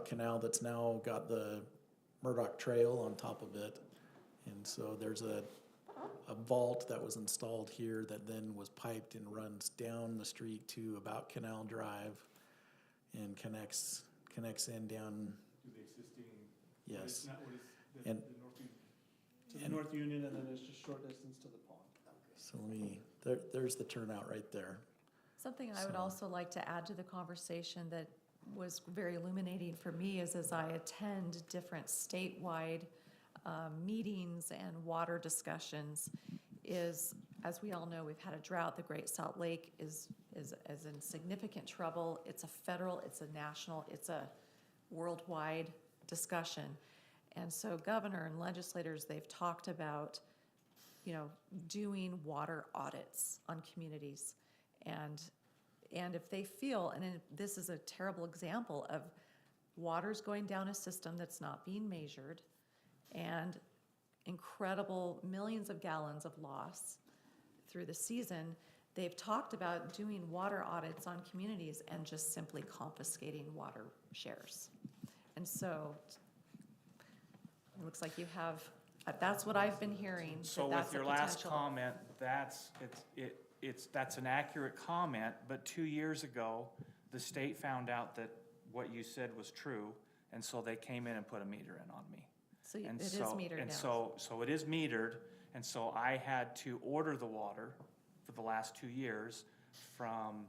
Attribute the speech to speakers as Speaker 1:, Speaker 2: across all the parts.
Speaker 1: Murdoch Canal that's now got the Murdoch Trail on top of it. And so there's a vault that was installed here that then was piped and runs down the street to about Canal Drive and connects in down.
Speaker 2: To the existing.
Speaker 1: Yes.
Speaker 2: What is
Speaker 1: And-
Speaker 2: the North Union?
Speaker 3: To the North Union, and then it's just short distance to the pond.
Speaker 1: So there's the turnout right there.
Speaker 4: Something I would
Speaker 1: So-
Speaker 4: also like to add to the conversation that was very illuminating for me is as I attend different statewide meetings and water discussions is, as we all know, we've had a drought. The Great Salt Lake is in significant trouble. It's a federal, it's a national, it's a worldwide discussion. And so governor and legislators, they've talked about, doing water audits on communities. And if they feel, and this is a terrible example of water's going down a system that's not being measured, and incredible millions of gallons of loss through the season, they've talked about doing water audits on communities and just simply confiscating water shares. And so it looks like you have, that's what I've been hearing.
Speaker 5: So
Speaker 4: that's
Speaker 5: with your
Speaker 4: a
Speaker 5: last
Speaker 4: potential.
Speaker 5: comment, that's an accurate comment, but 2 years ago, the state found out that what you said was true, and so they came in and put a meter in on me.
Speaker 4: So
Speaker 5: And
Speaker 4: it is
Speaker 5: so-
Speaker 4: metered
Speaker 5: And
Speaker 4: now.
Speaker 5: so it is metered, and so I had to order the water for the last 2 years from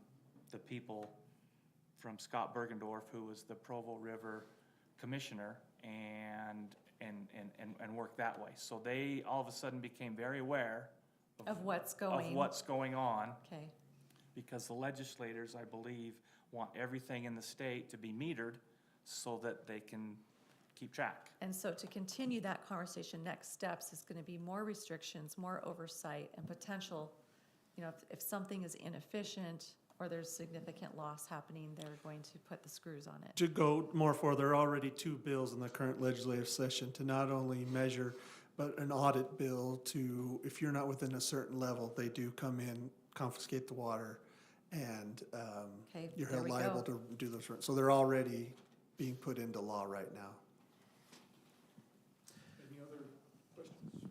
Speaker 5: the people, from Scott Bergendorf, who was the Provo River Commissioner, and work that way. So they all of a sudden became very aware
Speaker 4: Of what's
Speaker 5: of
Speaker 4: going.
Speaker 5: what's going on,
Speaker 4: Okay.
Speaker 5: because the legislators, I believe, want everything in the state to be metered so that they can keep track.
Speaker 4: And so to continue that conversation, next steps is going to be more restrictions, more oversight, and potential, if something is inefficient or there's significant loss happening, they're going to put the screws on it.
Speaker 3: To go more for, there are already 2 bills in the current legislative session to not only measure, but an audit bill to, if you're not within a certain level, they do come in, confiscate the water, and
Speaker 4: Okay,
Speaker 3: you're
Speaker 4: there
Speaker 3: held
Speaker 4: we go.
Speaker 3: liable to do those. So they're already being put into law right now.
Speaker 2: Any other questions?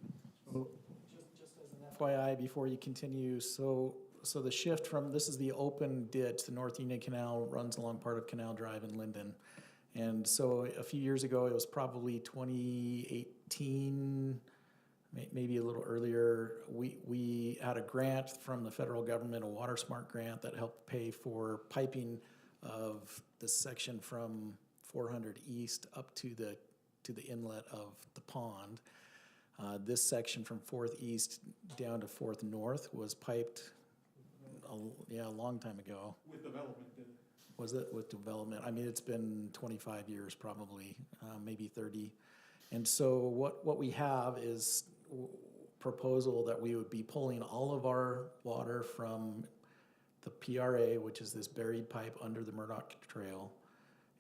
Speaker 1: Just as an FYI, before you continue, so the shift from, this is the open ditch, the North Union Canal runs along part of Canal Drive in Lindon. And so a few years ago, it was probably 2018, maybe a little earlier, we had a grant from the federal government, a Water Smart grant that helped pay for piping of the section from 400 East up to the inlet of the pond. This section from 4th East down to 4th North was piped a long time ago.
Speaker 2: With development,
Speaker 1: Was it with development? I mean, it's been 25 years probably, maybe 30. And so what we have is proposal that we would be pulling all of our water from the PRA, which is this buried pipe under the Murdoch Trail.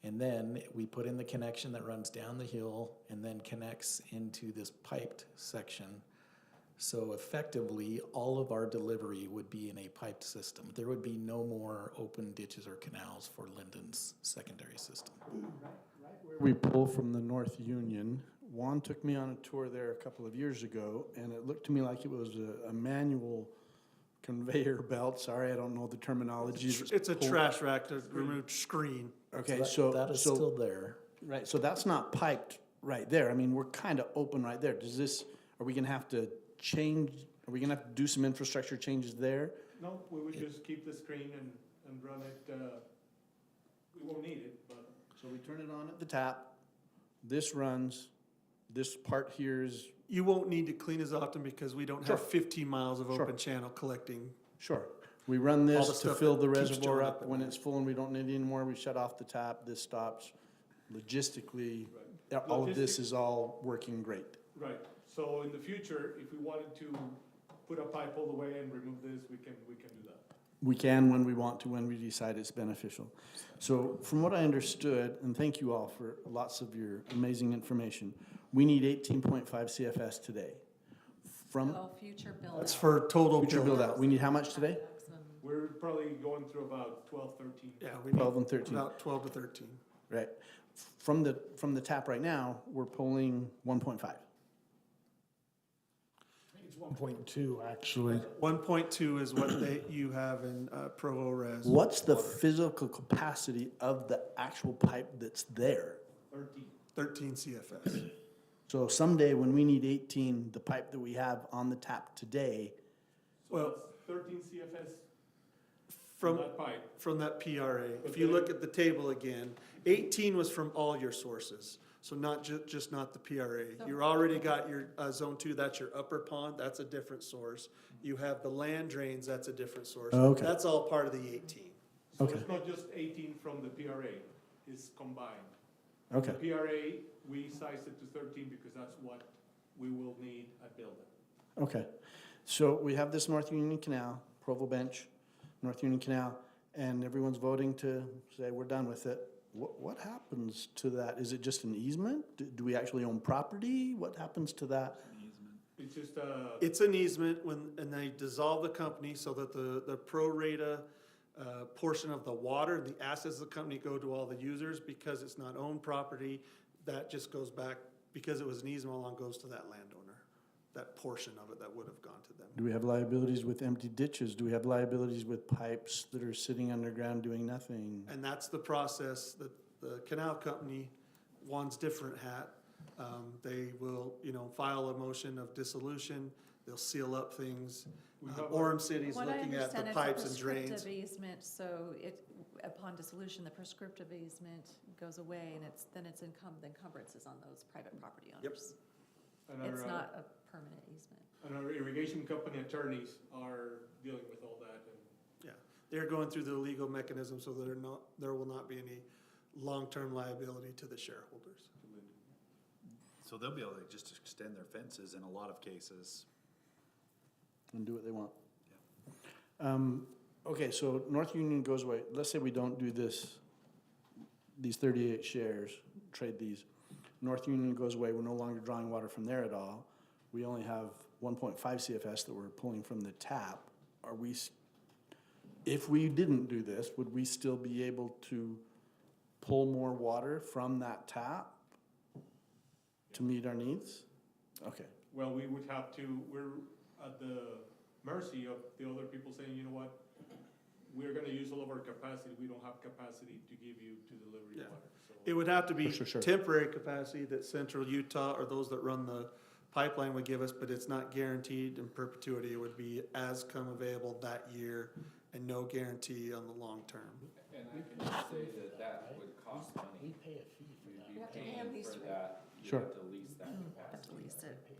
Speaker 1: And then we put in the connection that runs down the hill and then connects into this piped section. So effectively, all of our delivery would be in a piped system. There would be no more open ditches or canals for Lindon's secondary system.
Speaker 6: We pull from the North Union. Juan took me on a tour there a couple of years ago, and it looked to me like it was a manual conveyor belt. Sorry, I don't know the terminology.
Speaker 3: It's a trash rack to remove screen.
Speaker 6: Okay,
Speaker 1: That is still there.
Speaker 6: right, so that's not piped right there. I mean, we're kind of open right there. Are we gonna have to are we gonna have to do some infrastructure changes there?
Speaker 2: no, we would just keep the screen and run it, we won't need it, but.
Speaker 6: So we turn it on at the tap, this runs, this part here is,
Speaker 3: You won't need to clean as often because we don't
Speaker 6: Sure.
Speaker 3: have 15 miles of
Speaker 6: Sure.
Speaker 3: open channel collecting.
Speaker 6: sure. We run
Speaker 3: All the
Speaker 6: this to
Speaker 3: stuff
Speaker 6: fill
Speaker 3: that
Speaker 6: the
Speaker 3: keeps
Speaker 6: reservoir
Speaker 3: filling
Speaker 6: up.
Speaker 3: up at
Speaker 6: When
Speaker 3: night.
Speaker 6: it's full and we don't need any more, we shut off the tap, this stops. Logistically,
Speaker 2: Right.
Speaker 6: all of this is all working great.
Speaker 2: Right, so in the future, if we wanted to put a pipe all the way and remove this, we can do that.
Speaker 6: We can when we want to, when we decide it's beneficial. So from what I understood, and thank you all for lots of your amazing information, we need 18.5 CFS today. From
Speaker 4: Oh, future build.
Speaker 3: That's for total
Speaker 6: future
Speaker 3: build
Speaker 6: build out, we need how much today?
Speaker 2: We're probably going through about 12, 13.
Speaker 3: Yeah, we
Speaker 6: 12
Speaker 3: need
Speaker 6: and 13.
Speaker 3: about 12 to 13.
Speaker 6: Right. from the tap right now, we're pulling 1.5.
Speaker 7: It's 1.2, actually.
Speaker 3: 1.2 is what you have in Provo Res.
Speaker 6: What's the physical capacity of the actual pipe that's there?
Speaker 3: 13 CFS.
Speaker 6: So someday when we need 18, the pipe that we have on the tap today,
Speaker 2: So that's 13 CFS
Speaker 3: From,
Speaker 2: that pipe.
Speaker 3: from that PRA. If you look at the table again, 18 was from all your sources. So not just not the PRA. You already got your zone 2, that's your upper pond, that's a different source. You have the land drains, that's a different source.
Speaker 6: Okay.
Speaker 3: That's all part of the 18.
Speaker 2: So
Speaker 6: Okay.
Speaker 2: it's not just 18 from the PRA, it's combined.
Speaker 6: okay,
Speaker 2: The PRA, we sized it to 13 because that's what we will need at building.
Speaker 6: okay. So we have this North Union Canal, Provo Bench, North Union Canal, and everyone's voting to say we're done with it. What happens to that? Is it just an easement? Do we actually own property? What happens to that?
Speaker 2: It's just,
Speaker 3: It's an easement and they dissolve the company so that the pro rata portion of the water, the assets of the company go to all the users because it's not owned property. That just goes back, because it was an easement, all along goes to that landowner. That portion of it that would have gone to them.
Speaker 6: Do we have liabilities with empty ditches? Do we have liabilities with pipes that are sitting underground doing nothing?
Speaker 3: And that's the process that the canal company, one's different hat. They will, file a motion of dissolution, they'll seal up things. Orem City's
Speaker 4: What I
Speaker 3: looking at the
Speaker 4: understand,
Speaker 3: pipes
Speaker 4: it's
Speaker 3: and
Speaker 4: a
Speaker 3: drains.
Speaker 4: prescriptive easement, so upon dissolution, the prescriptive easement goes away, and the encumbrances on those private property owners.
Speaker 2: and
Speaker 4: It's
Speaker 2: our,
Speaker 4: not a permanent easement.
Speaker 2: and our irrigation company attorneys are dealing with all that. And
Speaker 3: Yeah, they're going through the legal mechanism so there will not be any long-term liability to the shareholders.
Speaker 8: So they'll be able to just extend their fences in a lot of cases.
Speaker 6: And do what they want. Okay, so North Union goes away. Let's say we don't do this, these 38 shares, trade these. North Union goes away, we're no longer drawing water from there at all. We only have 1.5 CFS that we're pulling from the tap. Are we, if we didn't do this, would we still be able to pull more water from that tap to meet our needs? Okay.
Speaker 2: well, we would have to, we're at the mercy of the other people saying, you know what? We're gonna use all of our capacity, we don't have capacity to give you to deliver your
Speaker 3: Yeah.
Speaker 2: water, so.
Speaker 3: It would have to be
Speaker 6: Sure.
Speaker 3: temporary capacity that Central Utah or those that run the pipeline would give us, but it's not guaranteed in perpetuity. It would be as come available that year and no guarantee on the long term.
Speaker 9: And I can just say that would cost money.
Speaker 1: We pay a fee for
Speaker 9: You'd
Speaker 1: that.
Speaker 9: be
Speaker 4: You have to pay a
Speaker 9: paying
Speaker 4: lease
Speaker 9: for
Speaker 4: rate.
Speaker 9: that, you
Speaker 6: Sure.
Speaker 9: have to lease that
Speaker 4: Have to
Speaker 9: capacity.
Speaker 4: lease it.
Speaker 2: If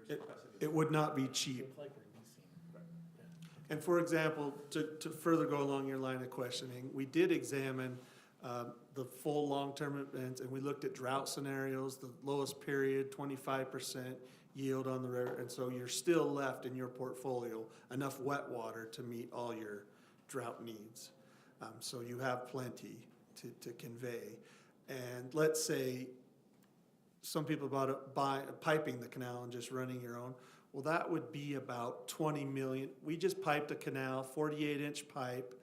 Speaker 2: there's capacity.
Speaker 3: It would not be cheap.
Speaker 1: It's like we're leasing.
Speaker 3: And for example, to further go along your line of questioning, we did examine the full long-term events, and we looked at drought scenarios, the lowest period, 25% yield on the river, and so you're still left in your portfolio enough wet water to meet all your drought needs. So you have plenty to convey. And let's say some people by piping the canal and just running your own. Well, that would be about 20 million. We just piped a canal, 48-inch pipe,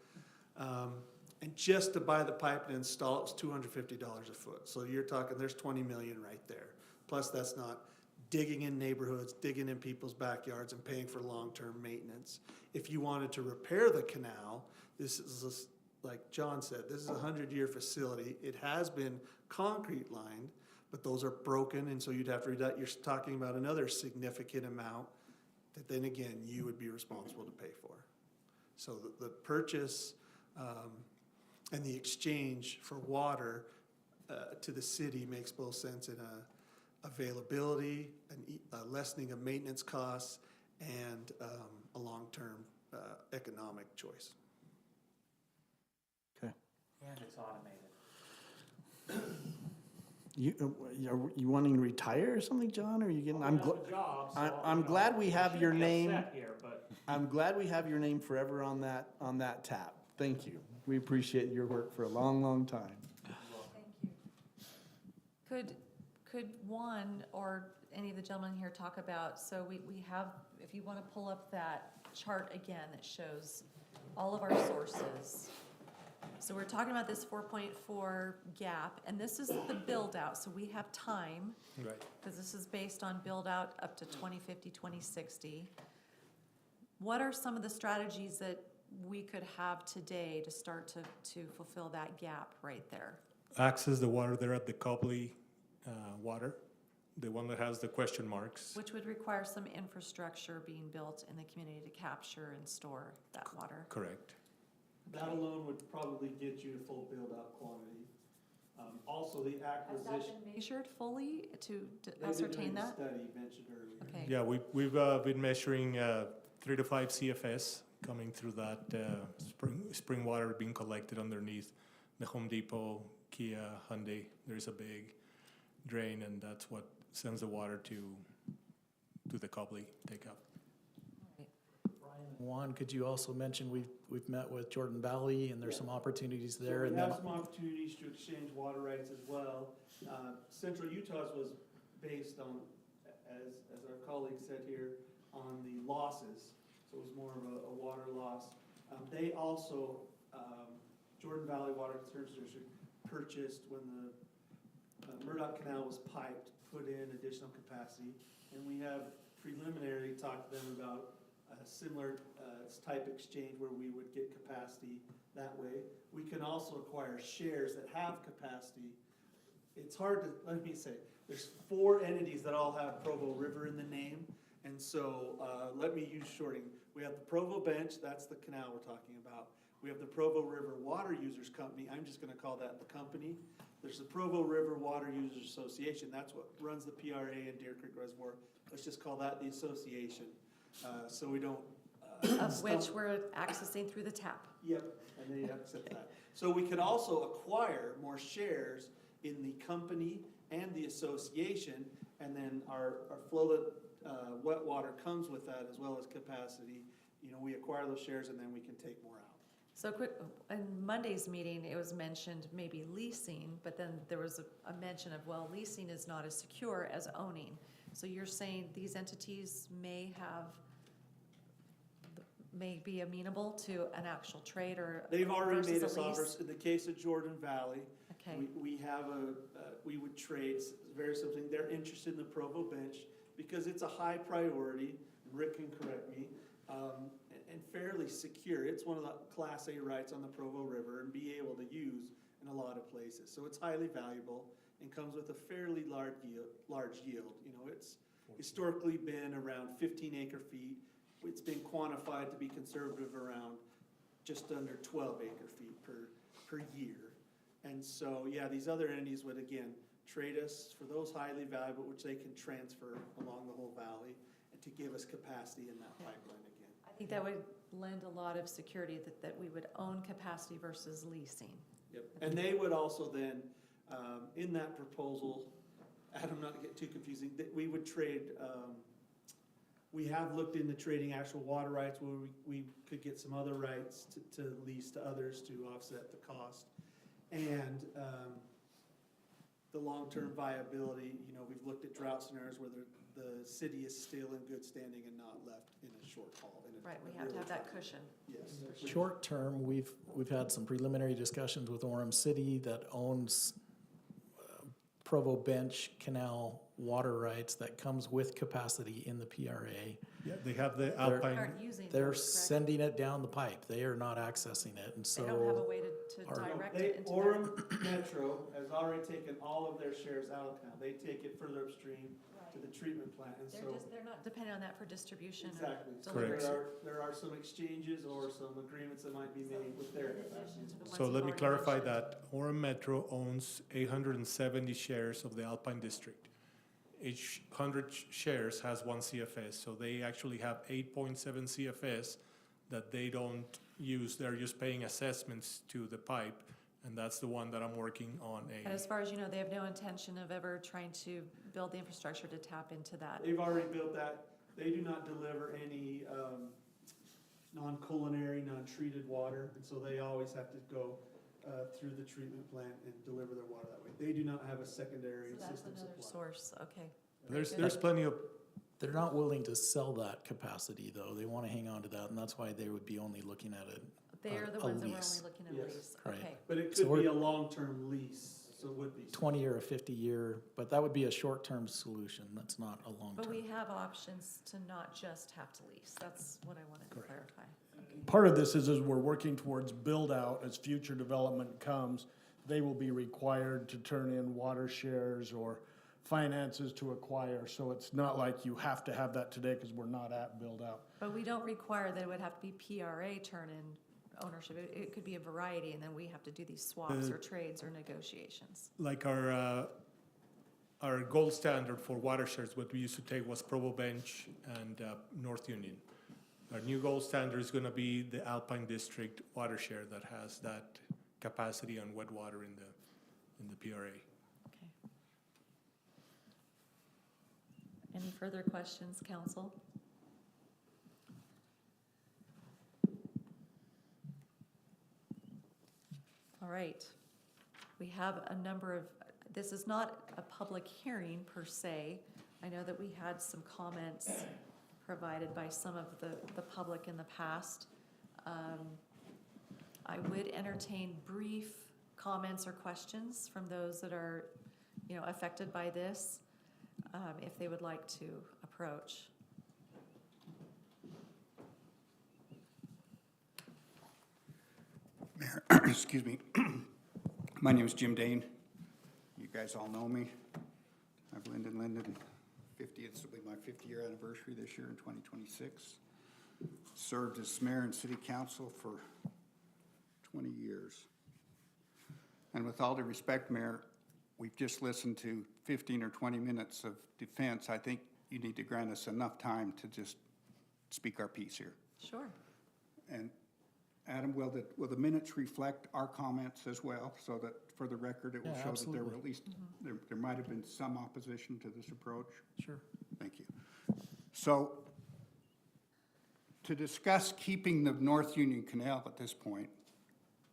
Speaker 3: and just to buy the pipe and install it was $250 a foot. So you're talking, there's 20 million right there. Plus, that's not digging in neighborhoods, digging in people's backyards and paying for long-term maintenance. If you wanted to repair the canal, this is, like John said, this is a 100-year facility. It has been concrete lined, but those are broken, and so you'd have to read that. You're talking about another significant amount that then again, you would be responsible to pay for. So the purchase and the exchange for water to the city makes both sense in availability, a lessening of maintenance costs, and a long-term economic choice.
Speaker 6: Okay.
Speaker 5: And it's automated.
Speaker 6: Are you wanting to retire or something, John? Or are you getting? I'm glad we have your name. I'm glad we have your name forever on that tab. Thank you. We appreciate your work for a long, long time.
Speaker 4: Thank you. Could one or any of the gentlemen here talk about, so we have, if you want to pull up that chart again that shows all of our sources, So we're talking about this 4.4 gap, and this is the build-out, so we have time,
Speaker 7: Right.
Speaker 4: because this is based on build-out up to 2050, 2060. What are some of the strategies that we could have today to start to fulfill that gap right there?
Speaker 10: Access the water there at the Copley water, the one that has the question marks.
Speaker 4: Which would require some infrastructure being built in the community to capture and store that water.
Speaker 10: Correct.
Speaker 3: That alone would probably get you to full build-out quantity. Also, the
Speaker 4: Has
Speaker 3: acquisition.
Speaker 4: that been measured fully to
Speaker 3: They've been
Speaker 4: ascertain
Speaker 3: doing the
Speaker 4: that?
Speaker 3: study mentioned earlier.
Speaker 4: Okay.
Speaker 10: Yeah, we've been measuring 3 to 5 CFS coming through that spring water being collected underneath the Home Depot, Kia, Hyundai. There's a big drain, and that's what sends the water to the Copley takeout.
Speaker 1: Juan, could you also mention, we've met with Jordan Valley, and there's some opportunities there,
Speaker 3: So
Speaker 1: and
Speaker 3: we
Speaker 1: then,
Speaker 3: have some opportunities to exchange water rights as well. Central Utah's was based on, as our colleague said here, on the losses. So it was more of a water loss. They also, Jordan Valley Water Conservancy District purchased when the Murdoch Canal was piped, put in additional capacity. And we have preliminary talked to them about a similar type exchange where we would get capacity that way. We can also acquire shares that have capacity. It's hard to, let me say, there's 4 entities that all have Provo River in the name. And so let me use shorting. We have the Provo Bench, that's the canal we're talking about. We have the Provo River Water Users Company, I'm just gonna call that the company. There's the Provo River Water Users Association, that's what runs the PRA and Deer Creek Reservoir. Let's just call that the association, so we don't.
Speaker 4: Of which we're accessing through the tap.
Speaker 3: Yep, and they accept that. So we can also acquire more shares in the company and the association, and then our flow that, wet water comes with that as well as capacity. You know, we acquire those shares and then we can take more out.
Speaker 4: So quick, in Monday's meeting, it was mentioned maybe leasing, but then there was a mention of, well, leasing is not as secure as owning. So you're saying these entities may be amenable to an actual trade or
Speaker 3: They've already made
Speaker 4: versus
Speaker 3: us
Speaker 4: a lease?
Speaker 3: offers. In the case of Jordan Valley,
Speaker 4: Okay,
Speaker 3: we have we would trade, very something, they're interested in the Provo Bench because it's a high priority, Rick can correct me, and fairly secure. It's one of the Class A rights on the Provo River and be able to use in a lot of places. So it's highly valuable and comes with a fairly large yield. You know, it's historically been around 15 acre feet. It's been quantified to be conservative around just under 12 acre feet per year. And so, yeah, these other entities would, again, trade us for those highly valuable, which they can transfer along the whole valley, and to give us capacity in that pipeline again.
Speaker 4: I think that would lend a lot of security that we would own capacity versus leasing.
Speaker 3: Yep, and they would also then, in that proposal, Adam, not to get too confusing, that we would trade, we have looked into trading actual water rights where we could get some other rights to lease to others to offset the cost. And the long-term viability, you know, we've looked at drought scenarios where the city is still in good standing and not left in a short haul.
Speaker 4: Right, we have to have that cushion.
Speaker 3: Yes.
Speaker 1: short term, we've had some preliminary discussions with Orem City that owns Provo Bench Canal water rights that comes with capacity in the PRA.
Speaker 10: Yeah, they have the
Speaker 1: They're-
Speaker 10: Alpine.
Speaker 4: Aren't using
Speaker 1: They're
Speaker 4: those, correct?
Speaker 1: sending it down the pipe. They are not accessing it, and
Speaker 4: They don't have a
Speaker 1: so,
Speaker 4: way to
Speaker 1: Or-
Speaker 4: direct
Speaker 3: They,
Speaker 4: it into their.
Speaker 3: Orem Metro has already taken all of their shares out of town. They take it further upstream to the treatment plant, and so.
Speaker 4: They're not dependent on that for distribution or
Speaker 3: Exactly. So
Speaker 4: delivery.
Speaker 3: there are some exchanges or some agreements that might be made with their
Speaker 4: In
Speaker 3: capacity.
Speaker 4: addition to the ones
Speaker 10: So
Speaker 4: you've
Speaker 10: let me
Speaker 4: already
Speaker 10: clarify
Speaker 4: mentioned.
Speaker 10: that Orem Metro owns 870 shares of the Alpine District. Each 100 shares has 1 CFS, so they actually have 8.7 CFS that they don't use. They're just paying assessments to the pipe, and that's the one that I'm working on
Speaker 4: And as far as you know, they have no intention of ever trying to build the infrastructure to tap into that.
Speaker 3: They've already built that. They do not deliver any non-culinary, non-treated water, and so they always have to go through the treatment plant and deliver their water that way. They do not have a secondary
Speaker 4: So that's
Speaker 3: system
Speaker 4: another
Speaker 3: supply.
Speaker 4: source, okay.
Speaker 10: There's plenty of,
Speaker 1: they're not willing to sell that capacity, though. They want to hang on to that, and that's why they would be only looking at it
Speaker 4: They're the
Speaker 1: a
Speaker 4: ones that we're
Speaker 1: lease.
Speaker 4: only looking at
Speaker 3: Yes.
Speaker 4: lease,
Speaker 1: Right.
Speaker 4: okay.
Speaker 3: But it
Speaker 1: So
Speaker 3: could be
Speaker 1: we're-
Speaker 3: a long-term lease, so it would be.
Speaker 1: 20 or a 50-year, but that would be a short-term solution. That's not a long-term.
Speaker 4: But we have options to not just have to lease. That's what I wanted to
Speaker 1: Correct.
Speaker 4: clarify.
Speaker 7: Part of this is we're working towards build-out as future development comes. They will be required to turn in water shares or finances to acquire. So it's not like you have to have that today because we're not at build-out.
Speaker 4: But we don't require that it would have to be PRA turn-in ownership. It could be a variety, and then we have to do these swaps or trades or negotiations.
Speaker 10: Like our gold standard for water shares, what we used to take was Provo Bench and North Union. Our new gold standard is gonna be the Alpine District water share that has that capacity on wet water in the PRA.
Speaker 4: Okay. Any further questions, council? All right. We have a number of, this is not a public hearing per se. I know that we had some comments provided by some of the public in the past. I would entertain brief comments or questions from those that are, affected by this, if they would like to approach.
Speaker 11: Mayor, excuse me. My name is Jim Dane. You guys all know me. I've lived in Lindon 50th, this will be my 50-year anniversary this year in 2026. Served as mayor and city council for 20 years. And with all due respect, Mayor, we've just listened to 15 or 20 minutes of defense. I think you need to grant us enough time to just speak our piece here.
Speaker 4: Sure.
Speaker 11: And Adam, will the minutes reflect our comments as well, so that for the record, it will
Speaker 1: Yeah,
Speaker 11: show that there were
Speaker 1: absolutely.
Speaker 11: at least, there might have been some opposition to this approach?
Speaker 1: Sure.
Speaker 11: Thank you. So, to discuss keeping the North Union Canal at this point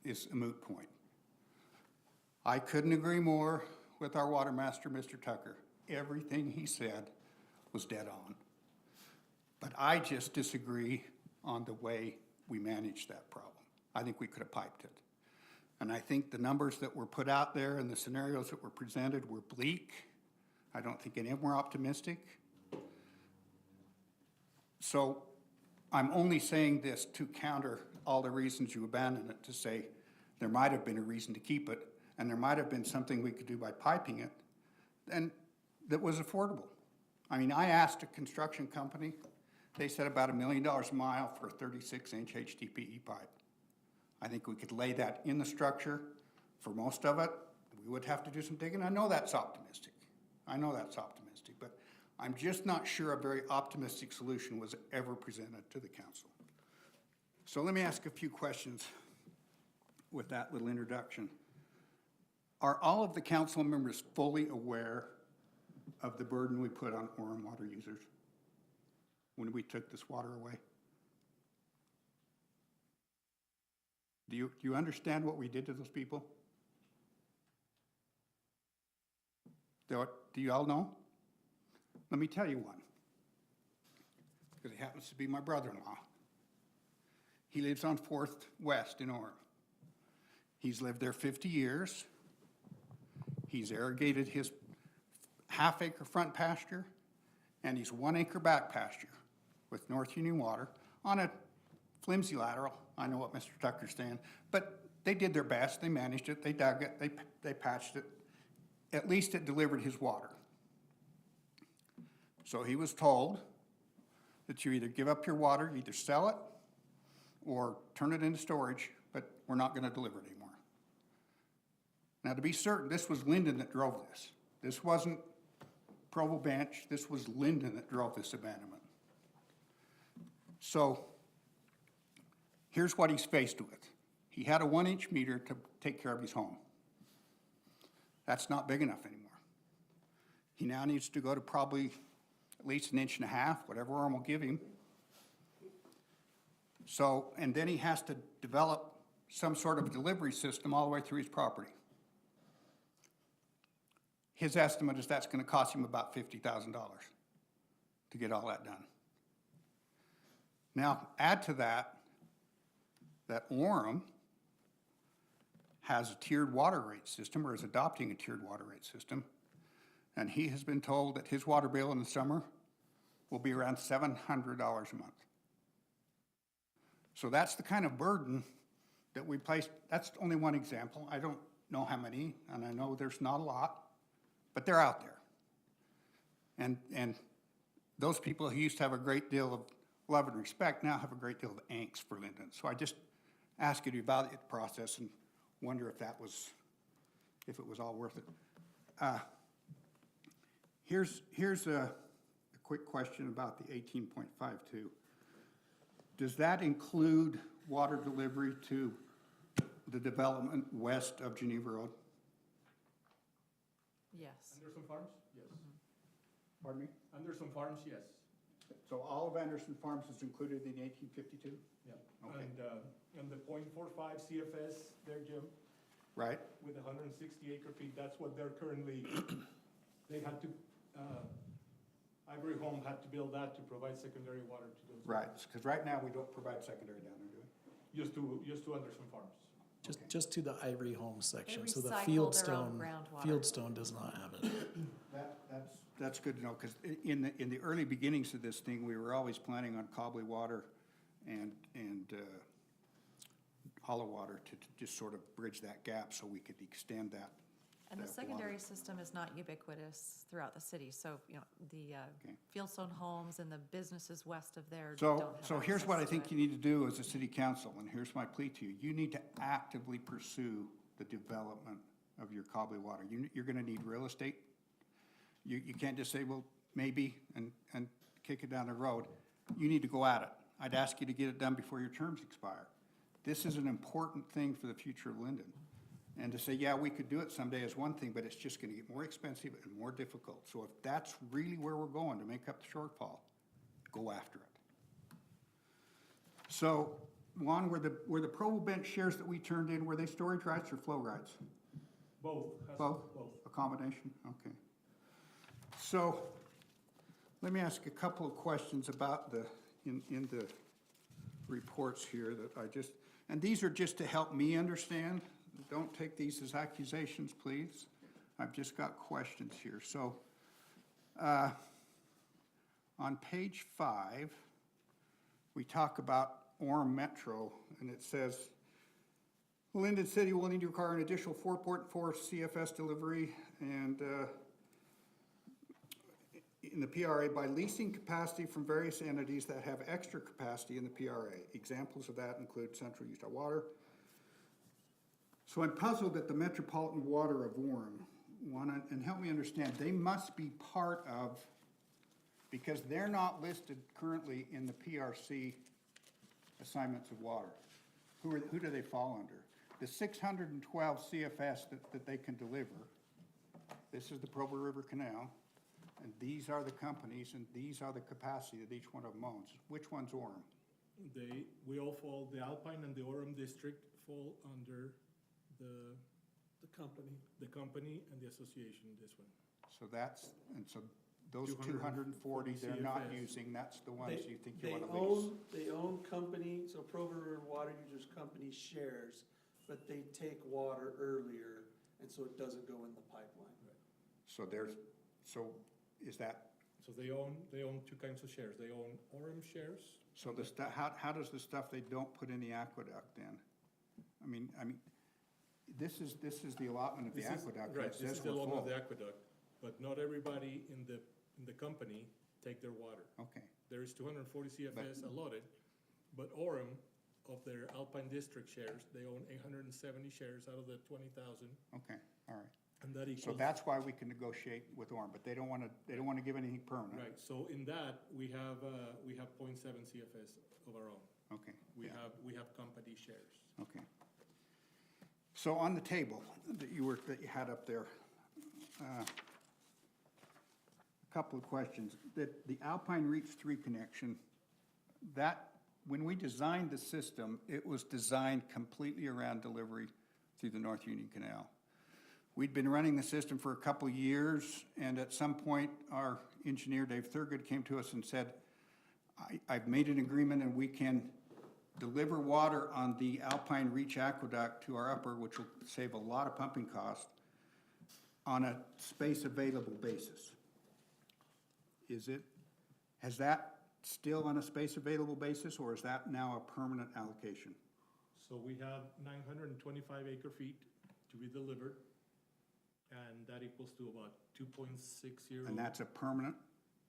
Speaker 11: is a moot point. I couldn't agree more with our water master, Mr. Tucker. Everything he said was dead on. But I just disagree on the way we managed that problem. I think we could have piped it. And I think the numbers that were put out there and the scenarios that were presented were bleak. I don't think any of them were optimistic. So I'm only saying this to counter all the reasons you abandoned it, to say there might have been a reason to keep it, and there might have been something we could do by piping it, and that was affordable. I mean, I asked a construction company, they said about $1 million a mile for a 36-inch HDPE pipe. I think we could lay that in the structure for most of it. We would have to do some digging. I know that's optimistic. But I'm just not sure a very optimistic solution was ever presented to the council. So let me ask a few questions with that little introduction. Are all of the council members fully aware of the burden we put on Orem water users when we took this water away? Do you understand what we did to those people? Do you all know? Let me tell you one, because he happens to be my brother-in-law. He lives on 4th West in Orem. He's lived there 50 years. He's irrigated his half-acre front pasture and his 1-acre back pasture with North Union water on a flimsy lateral. I know what Mr. Tucker's saying, but they did their best. They managed it. They dug it. They patched it. At least it delivered his water. So he was told that you either give up your water, you either sell it or turn it into storage, but we're not going to deliver it anymore. Now, to be certain, this was Lindon that drove this. This wasn't Provo Bench. This was Lindon that drove this abandonment. So here's what he's faced with. He had a 1-inch meter to take care of his home. That's not big enough anymore. He now needs to go to probably at least 1.5 inches, whatever Orem will give him. So, and then he has to develop some sort of delivery system all the way through his property. His estimate is that's going to cost him about $50,000 to get all that done. Now, add to that that Orem has a tiered water rate system, or is adopting a tiered water rate system, and he has been told that his water bill in the summer will be around $700 a month. So that's the kind of burden that we place. That's only one example. I don't know how many, and I know there's not a lot, but they're out there. And those people who used to have a great deal of love and respect now have a great deal of angst for Lindon. So I just ask you to evaluate the process and wonder if it was all worth it. Here's a quick question about the 18.52. Does that include water delivery to the development west of Geneva Road?
Speaker 4: Yes.
Speaker 2: Anderson Farms? Yes.
Speaker 11: Pardon me?
Speaker 2: Anderson Farms, yes.
Speaker 11: So all of Anderson Farms is included in the 1852?
Speaker 2: Yeah.
Speaker 11: Okay.
Speaker 2: And the .45 CFS there, Jim,
Speaker 11: Right?
Speaker 2: with 160 acre feet, that's what they're currently, they had to, Ivory Home had to build that to provide secondary water to those.
Speaker 11: Right, because right now we don't provide secondary down there, do we?
Speaker 2: Just to Anderson Farms.
Speaker 1: Just to the Ivory Home section, so the
Speaker 4: recycle their own
Speaker 1: Fieldstone,
Speaker 4: groundwater.
Speaker 1: Fieldstone does not have it.
Speaker 11: That's good to know, because in the early beginnings of this thing, we were always planning on Cobley water and hollow water to just sort of bridge that gap so we could extend that.
Speaker 4: And the
Speaker 11: that
Speaker 4: secondary
Speaker 11: water.
Speaker 4: system is not ubiquitous throughout the city, so, you know, the
Speaker 11: Okay.
Speaker 4: Fieldstone homes and the businesses west of there don't have
Speaker 11: So here's what I
Speaker 4: access
Speaker 11: think
Speaker 4: to
Speaker 11: you
Speaker 4: it.
Speaker 11: need to do as a city council, and here's my plea to you. You need to actively pursue the development of your Cobley water. You're gonna need real estate. You can't just say, well, maybe, and kick it down the road. You need to go at it. I'd ask you to get it done before your terms expire. This is an important thing for the future of Lindon. And to say, yeah, we could do it someday is one thing, but it's just gonna get more expensive and more difficult. So if that's really where we're going to make up the shortfall, go after it. So, Juan, were the Provo bench shares that we turned in, were they storage rights or flow rights?
Speaker 2: Both.
Speaker 11: Both? A combination? Okay. So, let me ask a couple of questions about in the reports here that I just, and these are just to help me understand. Don't take these as accusations, please. I've just got questions here. So, on page 5, we talk about Orem Metro, and it says, Lindon City will need to require an additional 4.4 CFS delivery and in the PRA by leasing capacity from various entities that have extra capacity in the PRA. Examples of that include Central Utah Water. So I'm puzzled at the Metropolitan Water of Orem. And help me understand, they must be part of, because they're not listed currently in the PRC assignments of water. Who do they fall under? The 612 CFS that they can deliver, this is the Provo River Canal, and these are the companies, and these are the capacity that each one of them owns. Which one's Orem?
Speaker 2: We all fall, the Alpine and the Orem district fall under the company and the association, this one.
Speaker 11: So those 240 they're not using, that's the ones you think you want to lease.
Speaker 3: They own company, so Provo River Water Users Company shares, but they take water earlier, and so it doesn't go in the pipeline.
Speaker 11: So is that,
Speaker 2: So they own two kinds of shares. They own Orem shares.
Speaker 11: so the stuff, how does the stuff they don't put in the aqueduct then? I mean, this is the allotment of the aqueduct. and it
Speaker 2: Right, this
Speaker 11: says
Speaker 2: is the
Speaker 11: we're
Speaker 2: loan
Speaker 11: full.
Speaker 2: of the aqueduct, but not everybody in the company take their water.
Speaker 11: Okay,
Speaker 2: There is 240 CFS allotted, but Orem, of their Alpine district shares, they own 870 shares out of the 20,000,
Speaker 11: okay, all right.
Speaker 2: and that
Speaker 11: So
Speaker 2: equals.
Speaker 11: that's why we can negotiate with Orem, but they don't want to give anything permanent.
Speaker 2: Right, so in that, we have 0.7 CFS of our own.
Speaker 11: Okay,
Speaker 2: We
Speaker 11: yeah,
Speaker 2: have company shares.
Speaker 11: okay. So on the table that you had up there, a couple of questions. The Alpine Reach 3 connection, when we designed the system, it was designed completely around delivery through the North Union Canal. We'd been running the system for a couple of years, and at some point, our engineer, Dave Thurgood, came to us and said, I've made an agreement and we can deliver water on the Alpine Reach Aqueduct to our upper, which will save a lot of pumping costs, on a space available basis. Has that still on a space available basis, or is that now a permanent allocation?
Speaker 2: So we have 925 acre feet to be delivered, and that equals to about 2.60.
Speaker 11: And that's a permanent,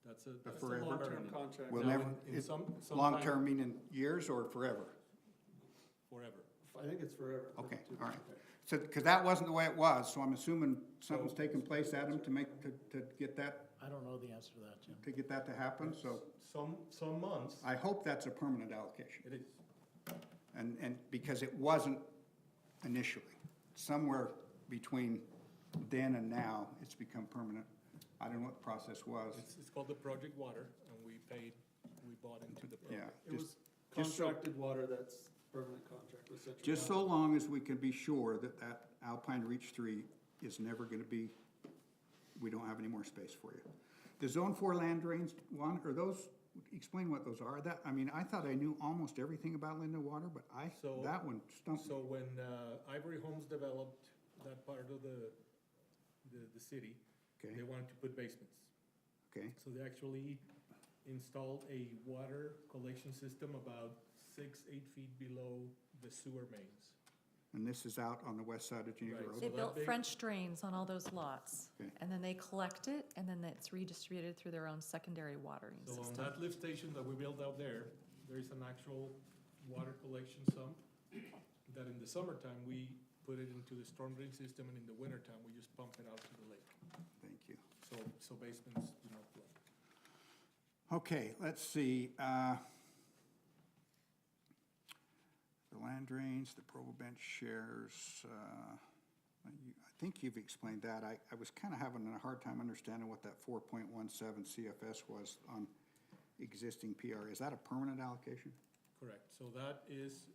Speaker 2: That's a
Speaker 11: forever?
Speaker 2: long-term
Speaker 3: contract.
Speaker 11: will
Speaker 2: Now,
Speaker 11: never,
Speaker 2: in some
Speaker 11: long-term meaning years or forever?
Speaker 2: Forever.
Speaker 3: I think it's forever.
Speaker 11: Okay, all right. So, because that wasn't the way it was, so I'm assuming something's taken place, Adam, to get that,
Speaker 1: I don't know the answer to that, Jim.
Speaker 11: to get that to happen, so
Speaker 2: Some months,
Speaker 11: I hope that's a permanent allocation.
Speaker 2: it is.
Speaker 11: And because it wasn't initially. Somewhere between then and now, it's become permanent. I don't know what the process was.
Speaker 2: It's called the Project Water, and we bought into the
Speaker 11: Yeah,
Speaker 2: program.
Speaker 3: It was contracted water that's permanent contract with Central.
Speaker 11: just so long as we can be sure that that Alpine Reach 3 is never gonna be, we don't have any more space for you. The Zone 4 land drains, one, are those, explain what those are. That, I mean, I thought I knew almost everything about Lindon Water, but
Speaker 2: So-
Speaker 11: that one stumped me.
Speaker 2: So when Ivory Homes developed that part of the city,
Speaker 11: Okay,
Speaker 2: they wanted to put basements.
Speaker 11: okay,
Speaker 2: So they actually installed a water collection system about 8 feet below the sewer mains.
Speaker 11: and this is out on the west side of Geneva
Speaker 2: Right.
Speaker 11: Road?
Speaker 4: They
Speaker 2: that
Speaker 4: built
Speaker 2: big?
Speaker 4: French drains on all those lots,
Speaker 11: Okay.
Speaker 4: and then they collect it, and then it's redistributed through their own secondary watering
Speaker 2: So on
Speaker 4: system.
Speaker 2: that lift station that we built out there, there is an actual water collection sump that in the summertime, we put it into the storm drain system, and in the wintertime, we just pump it out to the lake.
Speaker 11: Thank you.
Speaker 2: So basements do not flood.
Speaker 11: Okay, let's see, the land drains, the Provo bench shares, I think you've explained that. I was kind of having a hard time understanding what that 4.17 CFS was on existing PR. Is that a permanent allocation?
Speaker 2: Correct. So that is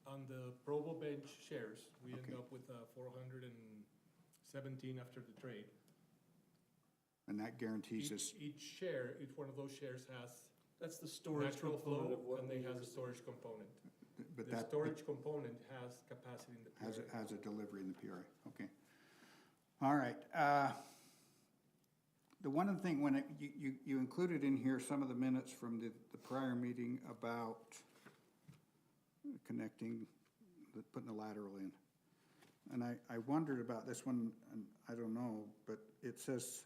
Speaker 2: on the Provo bench shares. We end
Speaker 11: Okay.
Speaker 2: up with 417 after the trade.
Speaker 11: And that guarantees us,
Speaker 2: Each share, each one of those shares has
Speaker 3: That's the storage
Speaker 2: natural
Speaker 3: component of
Speaker 2: flow,
Speaker 3: what
Speaker 2: and
Speaker 3: we
Speaker 2: they has a
Speaker 3: use.
Speaker 2: storage component.
Speaker 11: but
Speaker 2: The
Speaker 11: that
Speaker 2: storage component has capacity in the
Speaker 11: has
Speaker 2: PRA.
Speaker 11: a delivery in the PRA, okay. All right, the one other thing, when you included in here some of the minutes from the prior meeting about connecting, putting the lateral in. And I wondered about this one, and I don't know, but it says,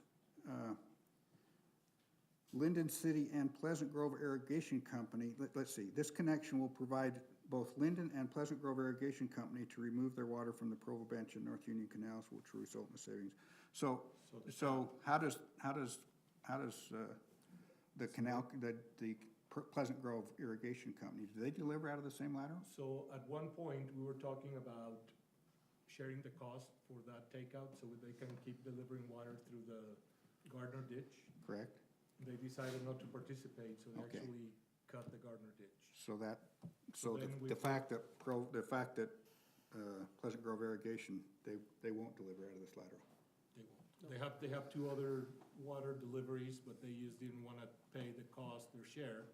Speaker 11: Lindon City and Pleasant Grove Irrigation Company, let's see, this connection will provide both Lindon and Pleasant Grove Irrigation Company to remove their water from the Provo Bench and North Union canals, which will result in savings. So how does the canal, the Pleasant Grove Irrigation Company, do they deliver out of the same lateral?
Speaker 2: So at one point, we were talking about sharing the cost for that takeout so they can keep delivering water through the Gardner ditch.
Speaker 11: Correct?
Speaker 2: They decided not to participate, so they
Speaker 11: Okay.
Speaker 2: actually cut the Gardner ditch.
Speaker 11: So that,
Speaker 2: So then we
Speaker 11: the fact that Pleasant Grove Irrigation, they won't deliver out of this lateral.
Speaker 2: They won't. They have 2 other water deliveries, but they just didn't wanna pay the cost, their share.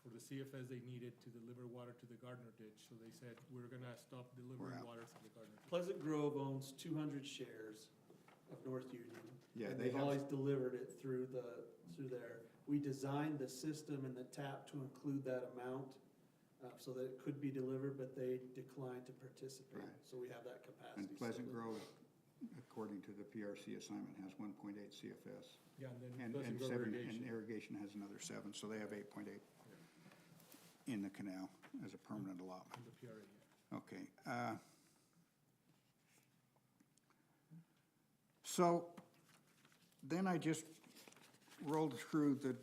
Speaker 2: For the CFS, they needed to deliver water to the Gardner ditch, so they said, we're gonna stop
Speaker 11: We're
Speaker 2: delivering
Speaker 11: out.
Speaker 2: water through the Gardner ditch.
Speaker 3: Pleasant Grove owns 200 shares of North Union.
Speaker 11: Yeah,
Speaker 3: And
Speaker 11: they
Speaker 3: they've
Speaker 11: have-
Speaker 3: always delivered it through there. We designed the system and the tap to include that amount, so that it could be delivered, but they declined to participate.
Speaker 11: Right.
Speaker 3: So we have that capacity.
Speaker 11: And Pleasant
Speaker 3: So
Speaker 11: Grove, according to the PRC assignment, has 1.8 CFS.
Speaker 2: Yeah, and then
Speaker 11: And
Speaker 2: Pleasant Grove
Speaker 11: 7, and
Speaker 2: irrigation.
Speaker 11: irrigation has another 7, so they have 8.8 in the canal as a permanent allotment.
Speaker 2: And the PRA, yeah.
Speaker 11: Okay. So then I just rolled through the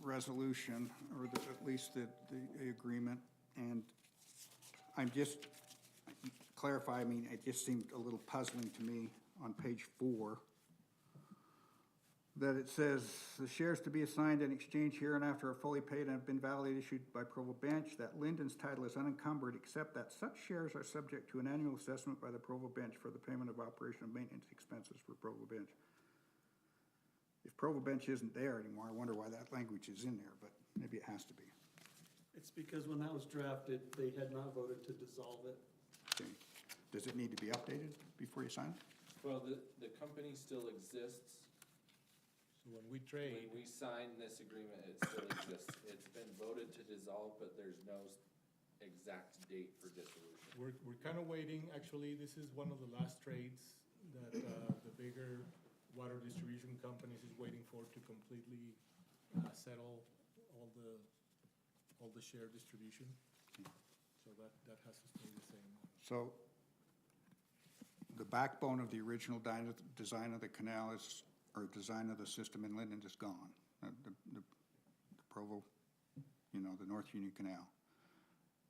Speaker 11: resolution, or at least the agreement, and I'm just, clarify, I mean, it just seemed a little puzzling to me on page 4, that it says, the shares to be assigned in exchange hereinafter are fully paid and have been validly issued by Provo Bench, that Lindon's title is unencumbered, except that such shares are subject to an annual assessment by the Provo Bench for the payment of operation and maintenance expenses for Provo Bench. If Provo Bench isn't there anymore, I wonder why that language is in there, but maybe it has to be.
Speaker 3: It's because when that was drafted, they had not voted to dissolve it.
Speaker 11: Okay. Does it need to be updated before you sign it?
Speaker 9: Well, the company still exists.
Speaker 2: So when we trade,
Speaker 9: When we sign this agreement, it still exists. It's been voted to dissolve, but there's no exact date for dissolution.
Speaker 2: we're kind of waiting, actually, this is one of the last trades that, the bigger water distribution companies is waiting for to completely, settle all the share distribution. So that has to stay the same.
Speaker 11: So the backbone of the original design of the canal is, or design of the system in Lindon is gone. The Provo, the North Union Canal.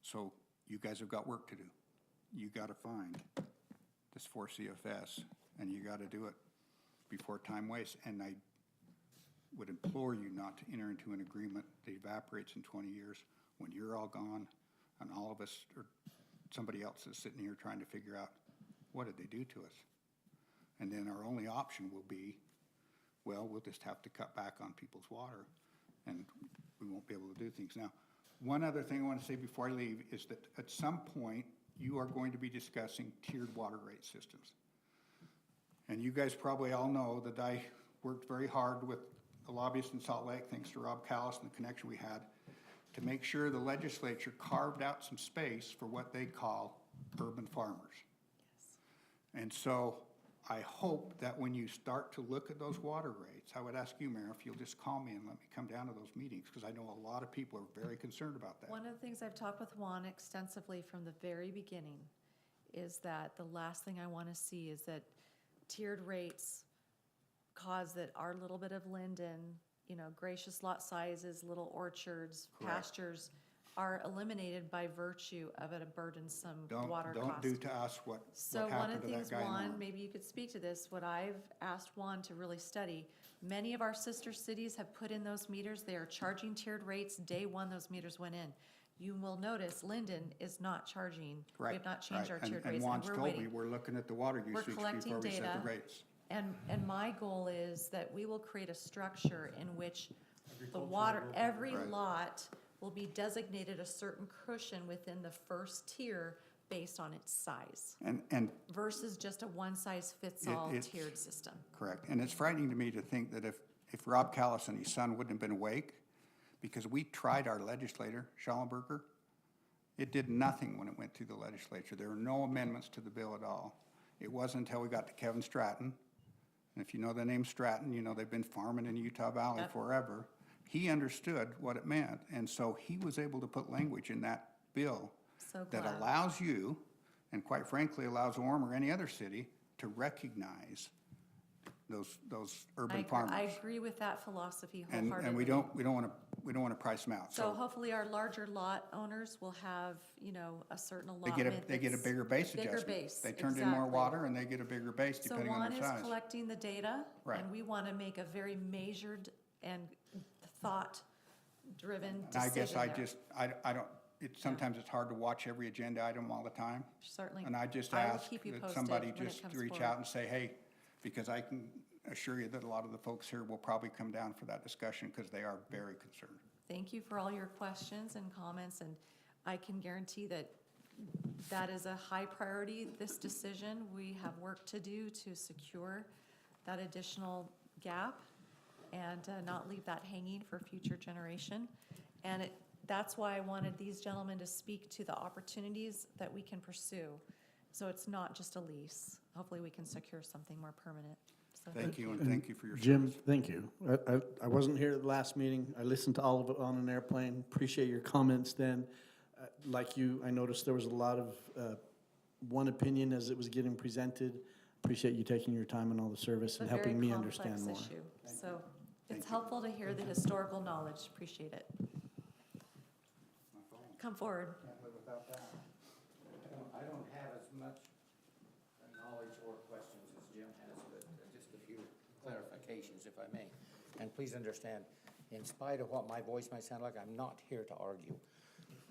Speaker 11: So you guys have got work to do. You gotta find this 4 CFS, and you gotta do it before time wastes. And I would implore you not to enter into an agreement that evaporates in 20 years when you're all gone and all of us, or somebody else is sitting here trying to figure out, what did they do to us? And then our only option will be, well, we'll just have to cut back on people's water and we won't be able to do things. Now, one other thing I want to say before I leave is that at some point, you are going to be discussing tiered water rate systems. And you guys probably all know that I worked very hard with the lobbyists in Salt Lake, thanks to Rob Callis and the connection we had, to make sure the legislature carved out some space for what they call urban farmers. And so I hope that when you start to look at those water rates, I would ask you, Mayor, if you'll just call me and let me come down to those meetings, because I know a lot of people are very concerned about that.
Speaker 4: One of the things I've talked with Juan extensively from the very beginning is that the last thing I want to see is that tiered rates cause that our little bit of Lindon, gracious lot sizes, little orchards,
Speaker 11: Correct.
Speaker 4: pastures are eliminated by virtue of a burdensome water cost.
Speaker 11: Don't do to us what
Speaker 4: So one of
Speaker 11: happened
Speaker 4: the
Speaker 11: to
Speaker 4: things,
Speaker 11: that guy in
Speaker 4: Juan,
Speaker 11: Orange.
Speaker 4: maybe you could speak to this, what I've asked Juan to really study, many of our sister cities have put in those meters, they are charging tiered rates day one those meters went in. You will notice Lindon is not charging, we have not changed our tiered rates,
Speaker 11: And
Speaker 4: and
Speaker 11: Juan's
Speaker 4: we're
Speaker 11: told me,
Speaker 4: waiting.
Speaker 11: we're looking at the water
Speaker 4: We're
Speaker 11: usage
Speaker 4: collecting
Speaker 11: before we set
Speaker 4: data.
Speaker 11: the rates.
Speaker 4: And my goal is that we will create a structure in which the water, every
Speaker 11: Right.
Speaker 4: lot will be designated a certain cushion within the first tier based on its size
Speaker 11: And
Speaker 4: versus just a one-size-fits-all
Speaker 11: it's-
Speaker 4: tiered system.
Speaker 11: correct. And it's frightening to me to think that if Rob Callis and his son wouldn't have been awake, because we tried our legislator, Schallenberger, it did nothing when it went through the legislature. There were no amendments to the bill at all. It wasn't until we got to Kevin Stratton, and if you know the name Stratton, they've been farming in Utah Valley
Speaker 4: Yep.
Speaker 11: forever. He understood what it meant, and so he was able to put language in that bill
Speaker 4: So
Speaker 11: that
Speaker 4: glad.
Speaker 11: allows you, and quite frankly, allows Orem or any other city to recognize those urban farmers.
Speaker 4: I agree with that philosophy
Speaker 11: And
Speaker 4: wholeheartedly.
Speaker 11: we don't want to price them out.
Speaker 4: So hopefully our larger lot owners will have, a certain
Speaker 11: They
Speaker 4: allotment.
Speaker 11: get a
Speaker 4: that's
Speaker 11: bigger base
Speaker 4: bigger
Speaker 11: adjustment.
Speaker 4: base,
Speaker 11: They turned in more
Speaker 4: exactly.
Speaker 11: water and they get a bigger base
Speaker 4: So
Speaker 11: depending on
Speaker 4: one
Speaker 11: their
Speaker 4: is
Speaker 11: size.
Speaker 4: collecting the data,
Speaker 11: Right.
Speaker 4: and we want to make a very measured and thought-driven
Speaker 11: And
Speaker 4: decision
Speaker 11: I guess
Speaker 4: there.
Speaker 11: I don't, sometimes it's hard to watch every agenda item all the time.
Speaker 4: Certainly.
Speaker 11: And I just
Speaker 4: I will
Speaker 11: ask
Speaker 4: keep you
Speaker 11: that
Speaker 4: posted
Speaker 11: somebody
Speaker 4: when it
Speaker 11: just
Speaker 4: comes
Speaker 11: reach
Speaker 4: forward.
Speaker 11: out and say, hey, because I can assure you that a lot of the folks here will probably come down for that discussion because they are very concerned.
Speaker 4: Thank you for all your questions and comments, and I can guarantee that that is a high priority, this decision. We have work to do to secure that additional gap and not leave that hanging for future generation. And that's why I wanted these gentlemen to speak to the opportunities that we can pursue. So it's not just a lease. Hopefully we can secure something more permanent. So
Speaker 11: Thank you, and thank you for your service.
Speaker 6: Jim, thank you. I wasn't here at the last meeting. I listened to all of it on an airplane. Appreciate your comments then. Like you, I noticed there was a lot of one opinion as it was getting presented. Appreciate you taking your time and all the service
Speaker 4: It's
Speaker 6: and
Speaker 4: a very
Speaker 6: helping me
Speaker 4: complex
Speaker 6: understand more.
Speaker 4: issue. So it's helpful to hear the historical knowledge. Appreciate it. Come forward.
Speaker 12: I don't have as much knowledge or questions as Jim has, but just a few clarifications, if I may. And please understand, in spite of what my voice might sound like, I'm not here to argue.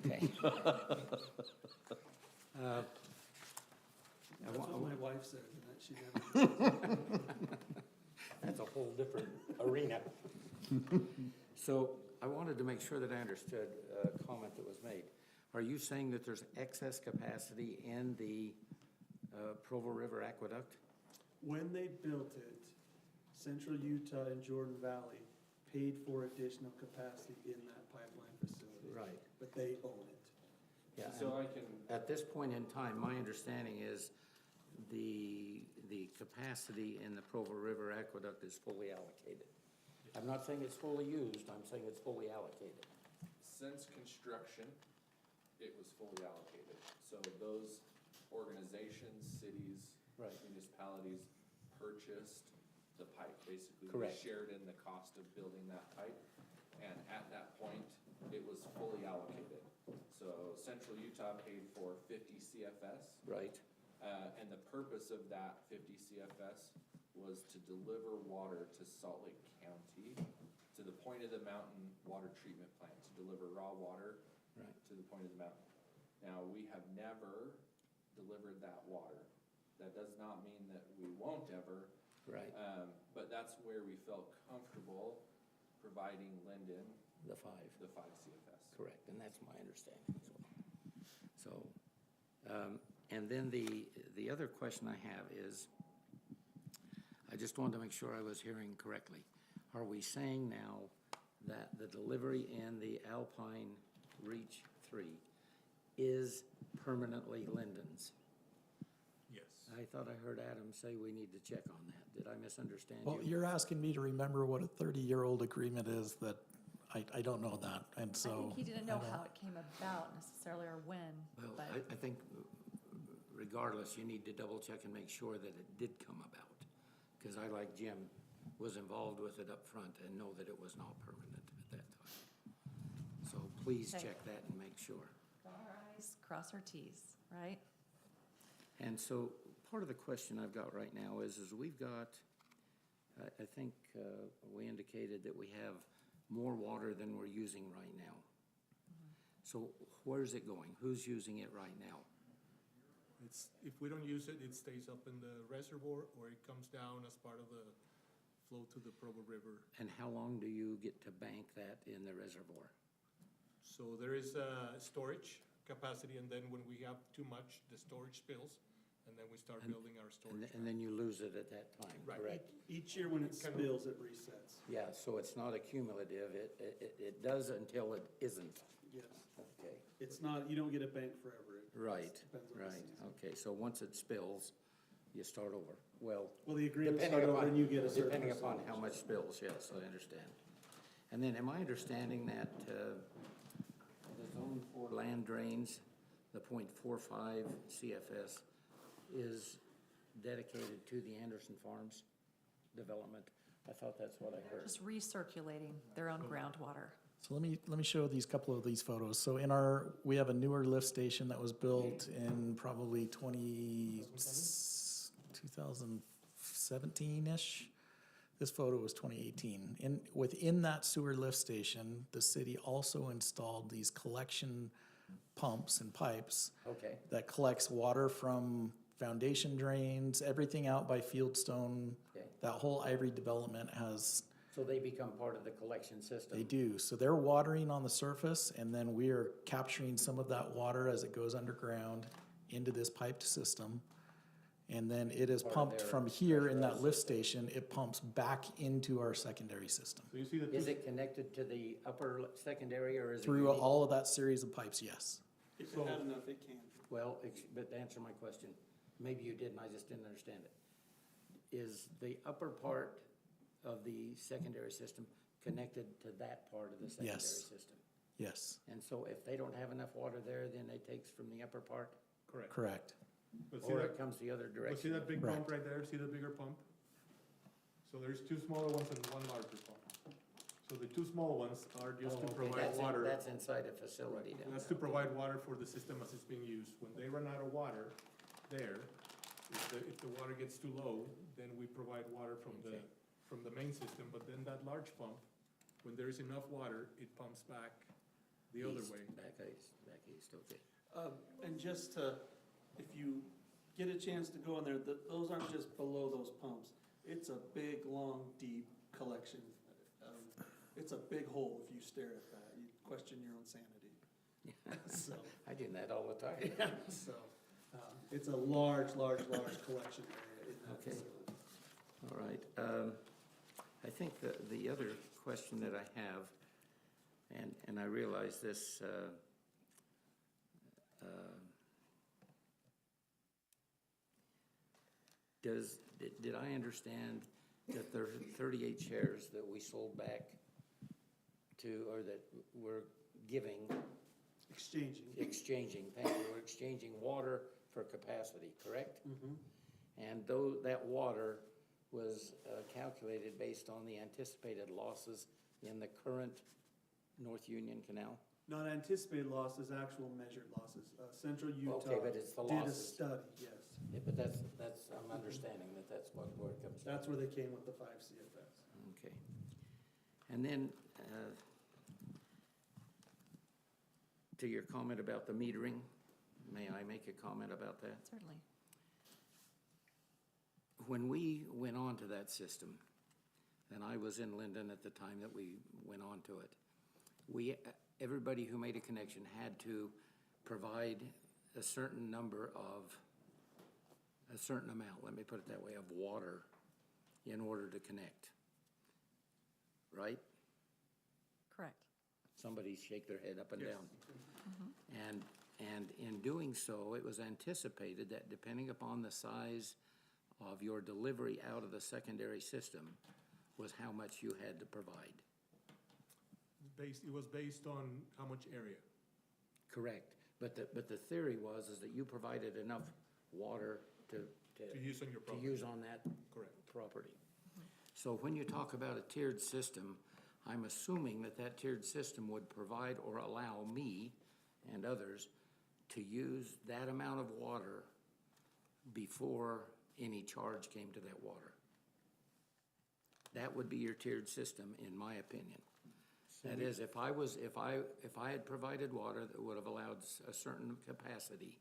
Speaker 12: Okay.
Speaker 3: That's what my wife said, and that she never.
Speaker 12: That's a whole different arena. So I want wanted to make sure that I understood a comment that was made. Are you saying that there's excess capacity in the Provo River Aqueduct?
Speaker 3: When they built it, Central Utah and Jordan Valley paid for additional capacity in that pipeline facility.
Speaker 12: Right.
Speaker 3: But they own it.
Speaker 12: Yeah,
Speaker 9: So
Speaker 12: and
Speaker 9: I can,
Speaker 12: at this point in time, my understanding is the capacity in the Provo River Aqueduct is fully allocated. I'm not saying it's fully used, I'm saying it's fully allocated.
Speaker 9: since construction, it was fully allocated. So those organizations, cities,
Speaker 12: Right.
Speaker 9: municipalities purchased the pipe, basically.
Speaker 12: Correct.
Speaker 9: They shared in the cost of building that pipe, and at that point, it was fully allocated. So Central Utah paid for 50 CFS,
Speaker 12: Right,
Speaker 9: and the purpose of that 50 CFS was to deliver water to Salt Lake County, to the point of the mountain water treatment plant, to deliver raw water
Speaker 12: right.
Speaker 9: to the point of the mountain. Now, we have never delivered that water. That does not mean that we won't ever,
Speaker 12: Right,
Speaker 9: but that's where we felt comfortable providing Lindon
Speaker 12: the five,
Speaker 9: the 5 CFS.
Speaker 12: correct, and that's my understanding as well. So, and then the other question I have is, I just wanted to make sure I was hearing correctly. Are we saying now that the delivery in the Alpine Reach 3 is permanently Lindon's?
Speaker 10: Yes.
Speaker 12: I thought I heard Adam say we need to check on that. Did I misunderstand
Speaker 1: Well,
Speaker 12: you?
Speaker 1: you're asking me to remember what a 30-year-old agreement is that I don't know that, and so.
Speaker 4: I think he didn't know
Speaker 1: I don't-
Speaker 4: how it came about necessarily or when,
Speaker 12: Well,
Speaker 4: but
Speaker 12: I think regardless, you need to double check and make sure that it did come about. Because I, like Jim, was involved with it up front and know that it was not permanent at that time. So please
Speaker 4: Okay.
Speaker 12: check that and make sure.
Speaker 4: dot our i's, cross our t's, right?
Speaker 12: And so part of the question I've got right now is we've got, I think we indicated that we have more water than we're using right now. So where's it going? Who's using it right now?
Speaker 2: It's, if we don't use it, it stays up in the reservoir, or it comes down as part of the flow to the Provo River.
Speaker 12: And how long do you get to bank that in the reservoir?
Speaker 2: So there is storage capacity, and then when we have too much, the storage spills, and then we start building our storage.
Speaker 12: And then you lose it at that time,
Speaker 2: Right.
Speaker 12: correct?
Speaker 3: Each year when it
Speaker 2: Kind of-
Speaker 3: spills, it resets.
Speaker 12: Yeah, so it's not accumulative, it does until it isn't.
Speaker 3: Yes.
Speaker 12: Okay,
Speaker 3: It's not, you don't get a bank forever. It
Speaker 12: right,
Speaker 3: depends on the
Speaker 12: right,
Speaker 3: season.
Speaker 12: okay, so once it spills, you start over. Well,
Speaker 3: Well, the agreement
Speaker 12: depending
Speaker 3: start over
Speaker 12: upon,
Speaker 3: and you get a certain
Speaker 12: depending upon
Speaker 3: percentage.
Speaker 12: how much spills, yes, I understand. And then am I understanding that, the zone for land drains, the .45 CFS is dedicated to the Anderson Farms development? I thought that's what I heard.
Speaker 4: Just recirculating their own groundwater.
Speaker 1: So let me show these couple of these photos. So we have a newer lift station that was built in probably 2017-ish. This photo was 2018. Within that sewer lift station, the city also installed these collection pumps and pipes
Speaker 12: Okay,
Speaker 1: that collects water from foundation drains, everything out by Fieldstone.
Speaker 12: okay,
Speaker 1: That whole Ivory development has.
Speaker 12: so they become part of the collection system?
Speaker 1: They do. So they're watering on the surface, and then we are capturing some of that water as it goes underground into this piped system. And then it is
Speaker 12: Part of
Speaker 1: pumped
Speaker 12: their
Speaker 1: from here in that
Speaker 12: pressurized
Speaker 1: lift station, it pumps back into our secondary system.
Speaker 2: So you see the
Speaker 12: Is it connected to the upper secondary, or is it?
Speaker 1: Through
Speaker 12: unique?
Speaker 1: all of that series of pipes, yes.
Speaker 3: If it had enough, it can.
Speaker 12: Well, but to answer my question, maybe you did and I just didn't understand it. Is the upper part of the secondary system connected to that part of the secondary
Speaker 1: Yes.
Speaker 12: system?
Speaker 1: Yes,
Speaker 12: And so if they don't have enough water there, then it takes from the upper part,
Speaker 2: correct.
Speaker 1: correct.
Speaker 2: But see
Speaker 12: or
Speaker 2: that,
Speaker 12: it comes the other
Speaker 2: but see
Speaker 12: direction?
Speaker 2: that big pump
Speaker 1: Correct.
Speaker 2: right there? See the bigger pump? So there's 2 smaller ones and 1 larger pump. So the 2 small ones are just to
Speaker 12: Oh, okay,
Speaker 2: provide water.
Speaker 12: That's inside a facility down
Speaker 2: That's
Speaker 12: there.
Speaker 2: to provide water for the system as it's being used. When they run out of water there, if the water gets too low, then we provide water from
Speaker 12: Okay.
Speaker 2: the main system. But then that large pump, when there's enough water, it pumps back the other
Speaker 12: East,
Speaker 2: way.
Speaker 12: Back east, okay.
Speaker 3: And just to, if you get a chance to go in there, those aren't just below those pumps. It's a big, long, deep collection. It's a big hole if you stare at that. You question your own sanity. So,
Speaker 12: I do that all the time.
Speaker 3: yeah, so, it's a large collection area in that
Speaker 12: Okay.
Speaker 3: facility.
Speaker 12: All right, I think the other question that I have, and I realize this, did I understand that there are 38 shares that we sold back to, or that we're giving, exchanging, thank you, we're exchanging water for capacity, correct? And though that water was calculated based on the anticipated losses in the current North Union Canal?
Speaker 3: Not anticipated losses, actual measured losses. Central Utah
Speaker 12: Okay, but it's the
Speaker 3: did a
Speaker 12: losses.
Speaker 3: study, yes.
Speaker 12: Yeah, but that's, I'm understanding that that's where it comes from.
Speaker 3: That's where they came with the 5 CFS.
Speaker 12: Okay. And then, to your comment about the metering, may I make a comment about that?
Speaker 4: Certainly.
Speaker 12: When we went on to that system, and I was in Lindon at the time that we went on to it, everybody who made a connection had to provide a certain number of, a certain amount, let me put it that way, of water in order to connect. Right?
Speaker 4: Correct.
Speaker 12: Somebody shake their head up and down. And in doing so, it was anticipated that depending upon the size of your delivery out of the secondary system was how much you had to provide.
Speaker 2: It was based on how much area.
Speaker 12: Correct. But the theory was is that you provided enough water to
Speaker 2: use on your
Speaker 12: to
Speaker 2: property.
Speaker 12: use on that
Speaker 2: Correct.
Speaker 12: property. So when you talk about a tiered system, I'm assuming that that tiered system would provide or allow me and others to use that amount of water before any charge came to that water. That would be your tiered system, in my opinion. That is, if I had provided water that would have allowed a certain capacity,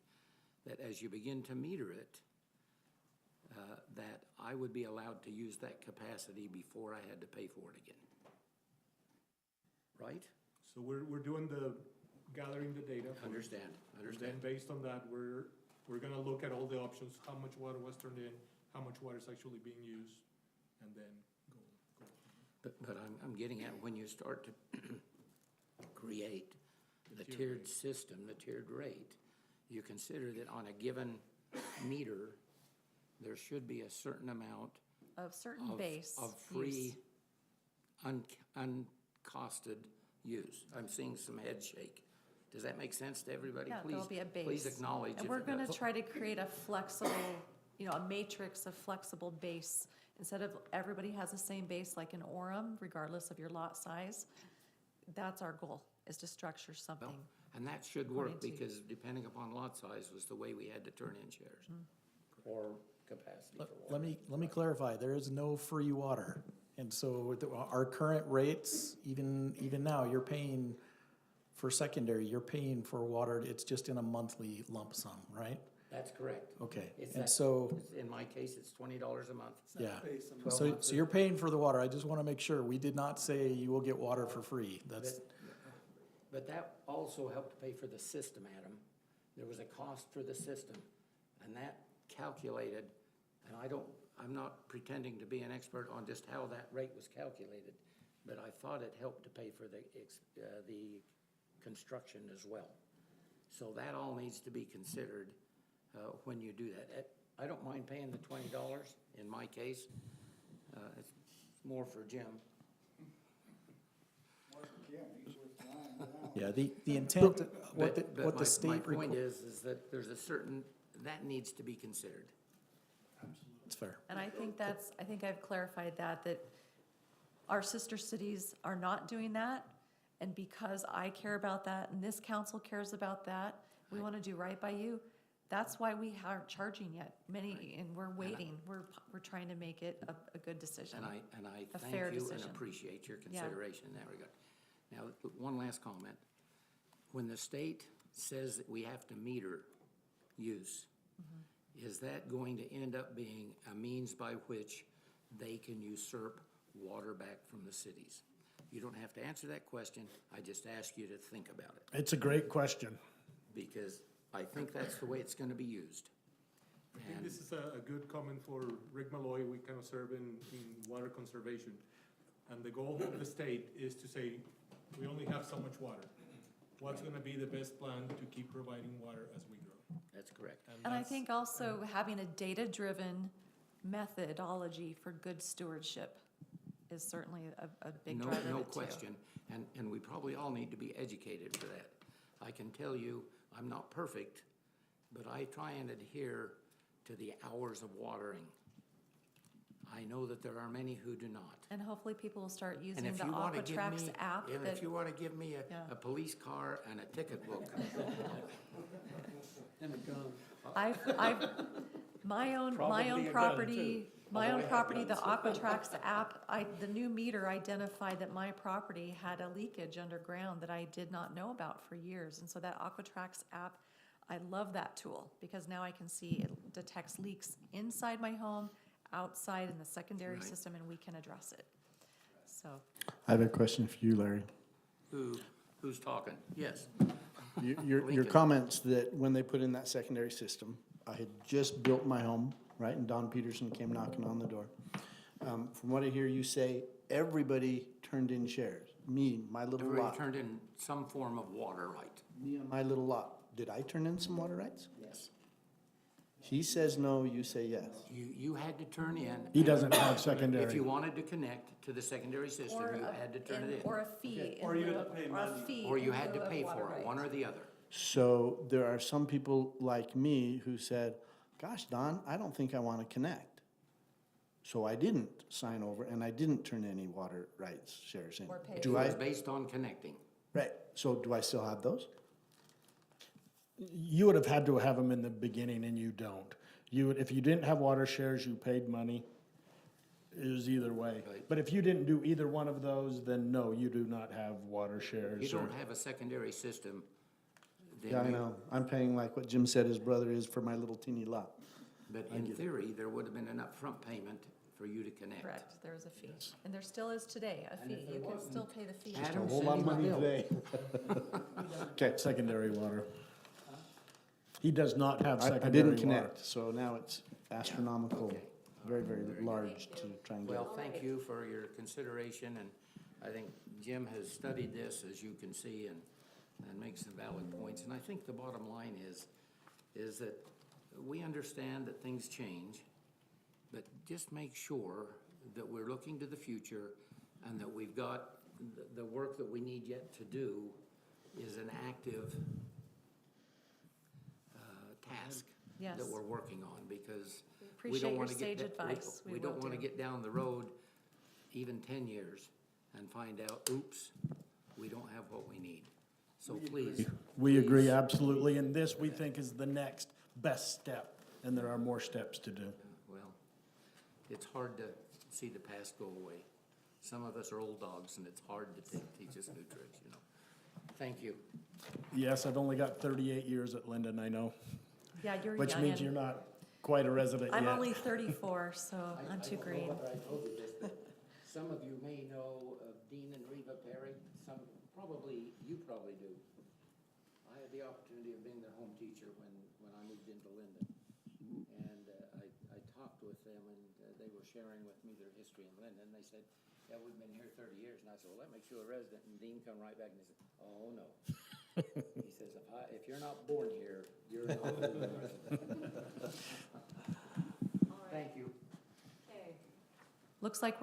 Speaker 12: that as you begin to meter it, that I would be allowed to use that capacity before I had to pay for it again. Right?
Speaker 2: So we're doing gathering the data.
Speaker 12: Understand.
Speaker 2: And then based on that, we're gonna look at all the options, how much water was turned in, how much water is actually being used, and then go.
Speaker 12: But I'm getting at when you start to create the
Speaker 2: tiered
Speaker 12: tiered
Speaker 2: rate.
Speaker 12: system, the tiered rate, you consider that on a given meter, there should be a certain amount
Speaker 4: Of certain
Speaker 12: of,
Speaker 4: base.
Speaker 12: of free, uncosted use. I'm seeing some head shake. Does that make sense to everybody?
Speaker 4: Yeah, there'll be a base.
Speaker 12: Please acknowledge
Speaker 4: And
Speaker 12: if
Speaker 4: we're
Speaker 12: it
Speaker 4: gonna
Speaker 12: does.
Speaker 4: try to create a flexible, a matrix of flexible base. Instead of everybody has the same base like in Orem, regardless of your lot size. That's our goal, is to structure something.
Speaker 12: Well, and that should work
Speaker 4: according to-
Speaker 12: because depending upon lot size was the way we had to turn in shares. Or capacity for water.
Speaker 1: Let me clarify, there is no free water. And so our current rates, even now, you're paying for secondary, you're paying for water, it's just in a monthly lump sum, right?
Speaker 12: That's correct.
Speaker 1: Okay,
Speaker 12: It's
Speaker 1: and
Speaker 12: that-
Speaker 1: so,
Speaker 12: In my case, it's $20 a month.
Speaker 1: yeah.
Speaker 3: Base amount.
Speaker 12: 12
Speaker 1: So
Speaker 12: months.
Speaker 1: you're paying for the water, I just wanna make sure, we did not say you will get water for free, that's,
Speaker 12: But that also helped pay for the system, Adam. There was a cost for the system, and that calculated, and I'm not pretending to be an expert on just how that rate was calculated, but I thought it helped to pay for the construction as well. So that all needs to be considered when you do that. I don't mind paying the $20 in my case. It's more for Jim.
Speaker 1: yeah, the intent, what
Speaker 12: But
Speaker 1: the state.
Speaker 12: my point
Speaker 1: requ-
Speaker 12: is that there's a certain, that needs to be considered.
Speaker 1: It's fair.
Speaker 4: And I think I've clarified that our sister cities are not doing that. And because I care about that and this council cares about that, we want to do right by you. That's why we aren't charging yet, and we're waiting. We're trying to make it a good decision.
Speaker 12: And I
Speaker 4: A
Speaker 12: thank
Speaker 4: fair
Speaker 12: you and
Speaker 4: decision.
Speaker 12: appreciate your consideration in that regard. Now, one last comment. When the state says that we have to meter use, is that going to end up being a means by which they can usurp water back from the cities? You don't have to answer that question. I just ask you to think about it,
Speaker 7: It's a great question.
Speaker 12: because I think that's the way it's gonna be used.
Speaker 2: I think this is a good comment for Rick Malloy. We kind of serve in water conservation. And the goal of the state is to say, we only have so much water. What's gonna be the best plan to keep providing water as we grow?
Speaker 12: That's correct.
Speaker 4: And I
Speaker 2: that's-
Speaker 4: think also having a data-driven methodology for good stewardship is certainly a big
Speaker 12: No,
Speaker 4: driver of
Speaker 12: no
Speaker 4: it too.
Speaker 12: question, and we probably all need to be educated for that. I can tell you, I'm not perfect, but I try and adhere to the hours of watering. I know that there are many who do not.
Speaker 4: And hopefully people will start
Speaker 12: And
Speaker 4: using
Speaker 12: if
Speaker 4: the
Speaker 12: you wanna give
Speaker 4: Aquatrax
Speaker 12: me,
Speaker 4: app
Speaker 12: and
Speaker 4: that,
Speaker 12: if you wanna give me
Speaker 4: Yeah.
Speaker 12: a police car and a ticket book,
Speaker 4: I've, my own property, the Aquatrax app, the new meter identified that my property had a leakage underground that I did not know about for years. And so that Aquatrax app, I love that tool, because now I can see it detects leaks inside my home, outside in the secondary
Speaker 12: Right.
Speaker 4: system, and we can address it. So,
Speaker 6: I have a question for you, Larry.
Speaker 12: who's talking? Yes.
Speaker 6: Your
Speaker 12: Lincoln.
Speaker 6: comments that when they put in that secondary system, I had just built my home, right, and Don Peterson came knocking on the door. From what I hear you say, everybody turned in shares. Me, my little
Speaker 12: Everybody
Speaker 6: lot.
Speaker 12: turned in some form of water right.
Speaker 6: Me on my little lot. Did I turn in some water rights?
Speaker 12: Yes.
Speaker 6: He says no, you say yes.
Speaker 12: You had to turn in.
Speaker 7: He doesn't have
Speaker 12: If
Speaker 7: secondary.
Speaker 12: you wanted to connect to the secondary system,
Speaker 4: or
Speaker 12: you had to turn it in.
Speaker 4: or a fee.
Speaker 3: Or you
Speaker 4: in lieu
Speaker 3: had to
Speaker 4: of-
Speaker 3: pay
Speaker 4: or a
Speaker 3: money.
Speaker 4: fee
Speaker 12: Or you
Speaker 4: in
Speaker 12: had to
Speaker 4: lieu of
Speaker 12: pay
Speaker 4: water
Speaker 12: for it, one or
Speaker 4: rights.
Speaker 12: the other.
Speaker 6: So there are some people like me who said, gosh, Don, I don't think I want to connect. So I didn't sign over and I didn't turn any water rights shares in.
Speaker 4: Or pay
Speaker 6: Do
Speaker 12: It was
Speaker 6: I?
Speaker 12: based on connecting.
Speaker 6: Right. So do I still have those?
Speaker 7: You would have had to have them in the beginning and you don't. You would, if you didn't have water shares, you paid money. It was either way.
Speaker 12: Right.
Speaker 7: But if you didn't do either one of those, then no, you do not have water shares.
Speaker 12: You
Speaker 7: or-
Speaker 12: don't have a secondary system, then
Speaker 6: Yeah, I
Speaker 12: you-
Speaker 6: know. I'm paying like what Jim said his brother is for my little teeny lot.
Speaker 12: But in theory, there would have been an upfront payment for you to connect.
Speaker 4: Correct, there was a fee. And there still is today, a fee. You can still pay the fee.
Speaker 12: Adam,
Speaker 6: A whole
Speaker 12: send
Speaker 6: lot of
Speaker 12: him a
Speaker 6: money
Speaker 12: bill.
Speaker 6: today. Okay,
Speaker 7: Secondary water. He does not have
Speaker 6: I
Speaker 7: secondary
Speaker 6: didn't
Speaker 7: water.
Speaker 6: connect, so now it's astronomical, very, very large to try and get.
Speaker 12: Well, thank you for your consideration, and I think Jim has studied this, as you can see, and makes some valid points. And I think the bottom line is that we understand that things change, but just make sure that we're looking to the future and that we've got the work that we need yet to do is an active task
Speaker 4: Yes.
Speaker 12: that we're working on, because we
Speaker 4: Appreciate
Speaker 12: don't
Speaker 4: your
Speaker 12: want to
Speaker 4: sage
Speaker 12: get,
Speaker 4: advice.
Speaker 12: we
Speaker 4: We
Speaker 12: don't
Speaker 4: will
Speaker 12: want to
Speaker 4: do.
Speaker 12: get down the road even 10 years and find out, oops, we don't have what we need. So please.
Speaker 7: We agree
Speaker 12: please,
Speaker 7: absolutely, and this we think is the next best step, and there are more steps to do.
Speaker 12: Well, it's hard to see the past go away. Some of us are old dogs, and it's hard to teach us new tricks, you know. Thank you.
Speaker 7: Yes, I've only got 38 years at Lindon, I know,
Speaker 4: Yeah, you're
Speaker 7: which
Speaker 4: young,
Speaker 7: means you're
Speaker 4: and
Speaker 7: not quite a resident yet.
Speaker 4: I'm only 34, so I'm too green.
Speaker 12: I don't know whether I told you this, but some of you may know of Dean and Reva Perry. You probably do. I had the opportunity of being their home teacher when I moved into Lindon. And I talked with them, and they were sharing with me their history in Lindon. They said, yeah, we've been here 30 years. And I said, well, that makes you a resident. And Dean come right back and he said, oh, no. He says, if you're not born here, you're not a Lindon resident. Thank you.
Speaker 4: Looks like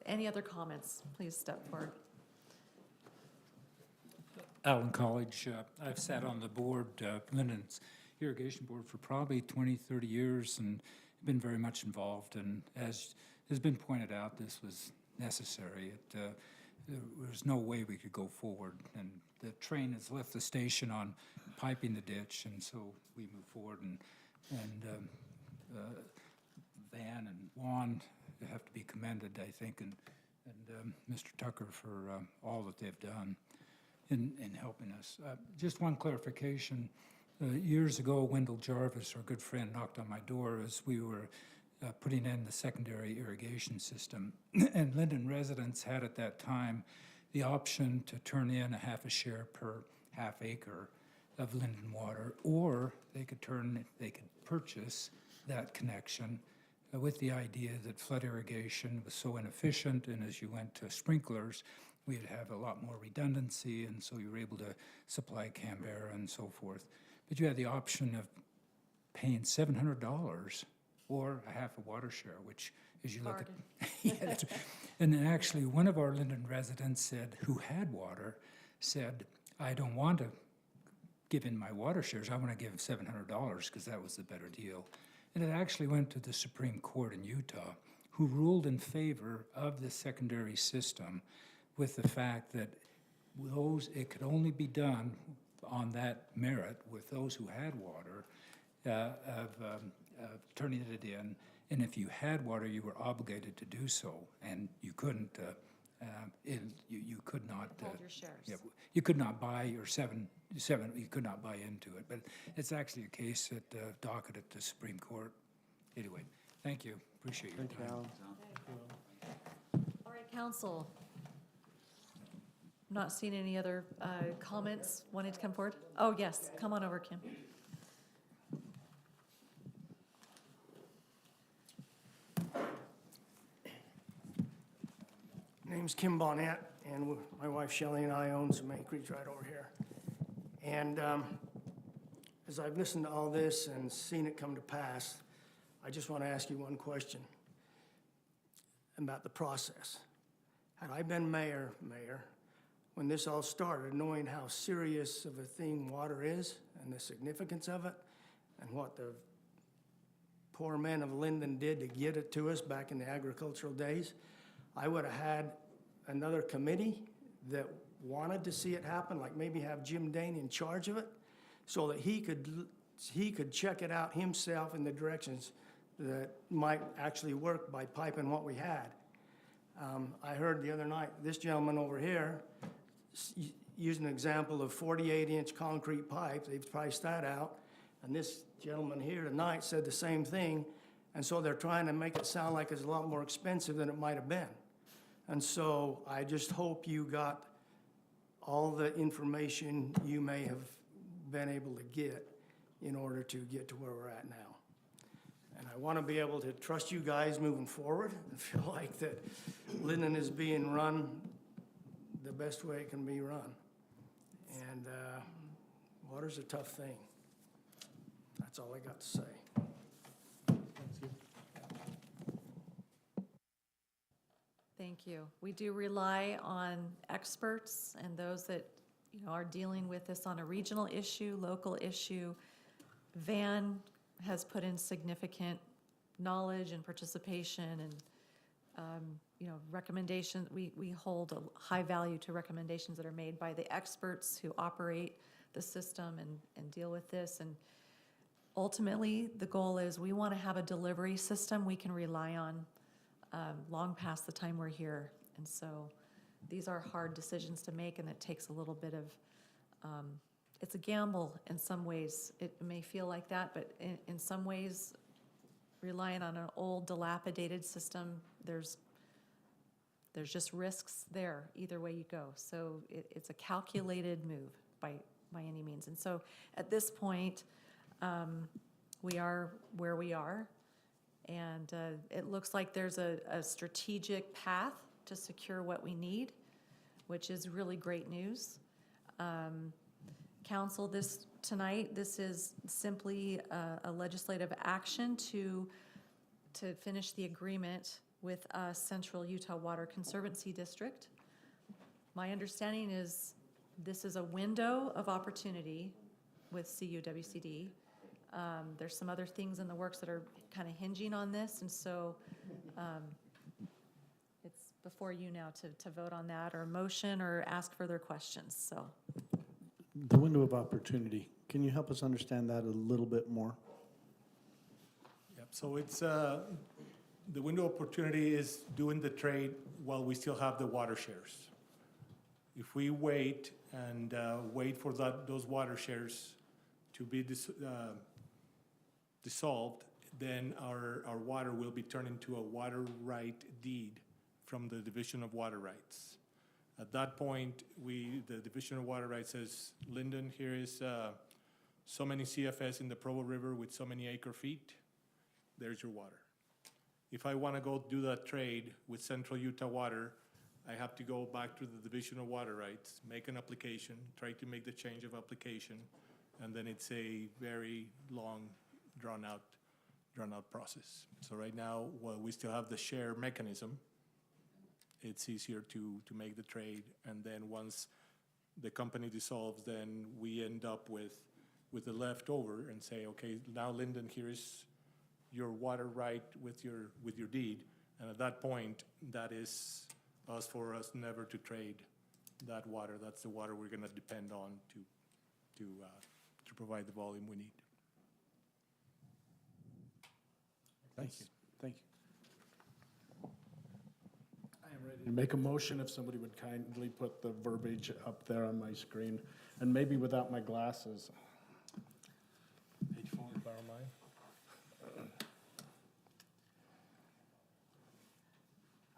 Speaker 4: any other comments? Please step forward.
Speaker 13: Allen College, I've sat on the board, Lindon's irrigation board, for probably 20, 30 years and been very much involved. And as has been pointed out, this was necessary. There was no way we could go forward. And the train has left the station on piping the ditch, and so we move forward. And Van and Juan have to be commended, I think, and Mr. Tucker for all that they've done in helping us. Just one clarification. Years ago, Wendell Jarvis, our good friend, knocked on my door as we were putting in the secondary irrigation system. And Lindon residents had at that time the option to turn in a half a share per half acre of Lindon Water, or they could purchase that connection with the idea that flood irrigation was so inefficient, and as you went to sprinklers, we'd have a lot more redundancy, and so you were able to supply Canberra and so forth. But you had the option of paying $700 or a half a water share, which, as you look at, yeah, and then actually one of our Lindon residents said, who had water, said, I don't want to give in my water shares, I want to give $700 because that was the better deal. And it actually went to the Supreme Court in Utah, who ruled in favor of the secondary system with the fact that it could only be done on that merit with those who had water, of turning it in. And if you had water, you were obligated to do so, and you couldn't. You could not.
Speaker 4: Hold your shares.
Speaker 13: Yeah, you could not buy your seven. You could not buy into it. But it's actually a case at docket at the Supreme Court. Anyway, thank you. Appreciate your time.
Speaker 4: All right, council. Not seeing any other comments wanting to come forward? Oh, yes, come on over, Kim.
Speaker 14: Name's Kim Bonnet, and my wife Shelley and I own some acreage right over here. And as I've listened to all this and seen it come to pass, I just want to ask you one question about the process. Had I been mayor, when this all started, knowing how serious of a thing water is and the significance of it, and what the poor men of Lindon did to get it to us back in the agricultural days, I would have had another committee that wanted to see it happen, like maybe have Jim Dane in charge of it, so that he could check it out himself in the directions that might actually work by piping what we had. I heard the other night, this gentleman over here used an example of 48-inch concrete pipe. They've priced that out. And this gentleman here tonight said the same thing. And so they're trying to make it sound like it's a lot more expensive than it might have been. And so I just hope you got all the information you may have been able to get in order to get to where we're at now. And I want to be able to trust you guys moving forward and feel like that Lindon is being run the best way it can be run. And water's a tough thing. That's all I got to say.
Speaker 4: Thank you. We do rely on experts and those that, are dealing with this on a regional issue, local issue. Van has put in significant knowledge and participation and, recommendations. We hold a high value to recommendations that are made by the experts who operate the system and deal with this. And ultimately, the goal is we want to have a delivery system we can rely on long past the time we're here. And so these are hard decisions to make, and it takes a little bit of, it's a gamble in some ways. It may feel like that, but in some ways, relying on an old dilapidated system, there's just risks there either way you go. So it's a calculated move by any means. And so at this point, we are where we are. And it looks like there's a strategic path to secure what we need, which is really great news. Council, tonight, this is simply a legislative action to finish the agreement with Central Utah Water Conservancy District. My understanding is this is a window of opportunity with CUWCD. There's some other things in the works that are kind of hinging on this, and so it's before you now to vote on that or motion or ask further questions. So
Speaker 6: The window of opportunity, can you help us understand that a little bit more?
Speaker 10: Yep, so it's, the window of opportunity is doing the trade while we still have the water shares. If we wait and wait for those water shares to be dissolved, then our water will be turned into a water right deed from the Division of Water Rights. At that point, the Division of Water Rights says, Lindon, here is so many CFS in the Provo River with so many acre feet, there's your water. If I want to go do that trade with Central Utah Water, I have to go back to the Division of Water Rights, make an application, try to make the change of application, and then it's a very long, drawn-out process. So right now, while we still have the share mechanism, it's easier to make the trade, and then once the company dissolves, then we end up with the leftover and say, okay, now Lindon, here's your water right with your deed, and at that point, that is for us never to trade that water. That's the water we're gonna depend on to provide the volume we need.
Speaker 6: Thank you. Thank you.
Speaker 7: I am ready to make a motion if somebody would kindly put the verbiage up there on my screen, and maybe without my glasses.
Speaker 10: Page 4, borrow mine.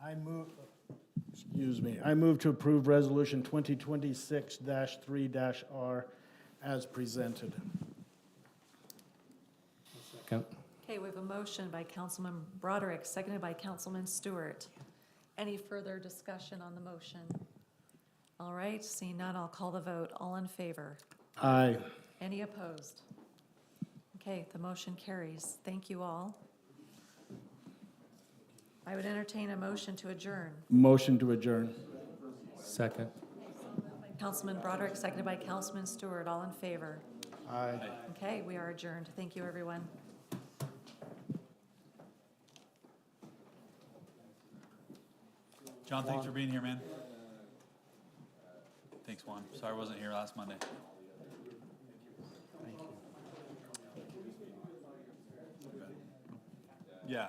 Speaker 7: I move to approve Resolution 2026-3-R as presented.
Speaker 4: Okay, we have a motion by Councilman Broderick, seconded by Councilman Stewart. Any further discussion on the motion? All right, seeing none, I'll call the vote. All in favor?
Speaker 7: Aye.
Speaker 4: Any opposed? Okay, the motion carries. Thank you all. I would entertain a motion to adjourn.
Speaker 7: Motion to adjourn.
Speaker 10: Second.
Speaker 4: Councilman Broderick, seconded by Councilman Stewart. All in favor?
Speaker 7: Aye.
Speaker 4: Okay, we are adjourned. Thank you, everyone.
Speaker 15: John, thanks for being here, man. Thanks, Juan. Sorry I wasn't here last Monday.
Speaker 6: Thank you.
Speaker 15: Yeah,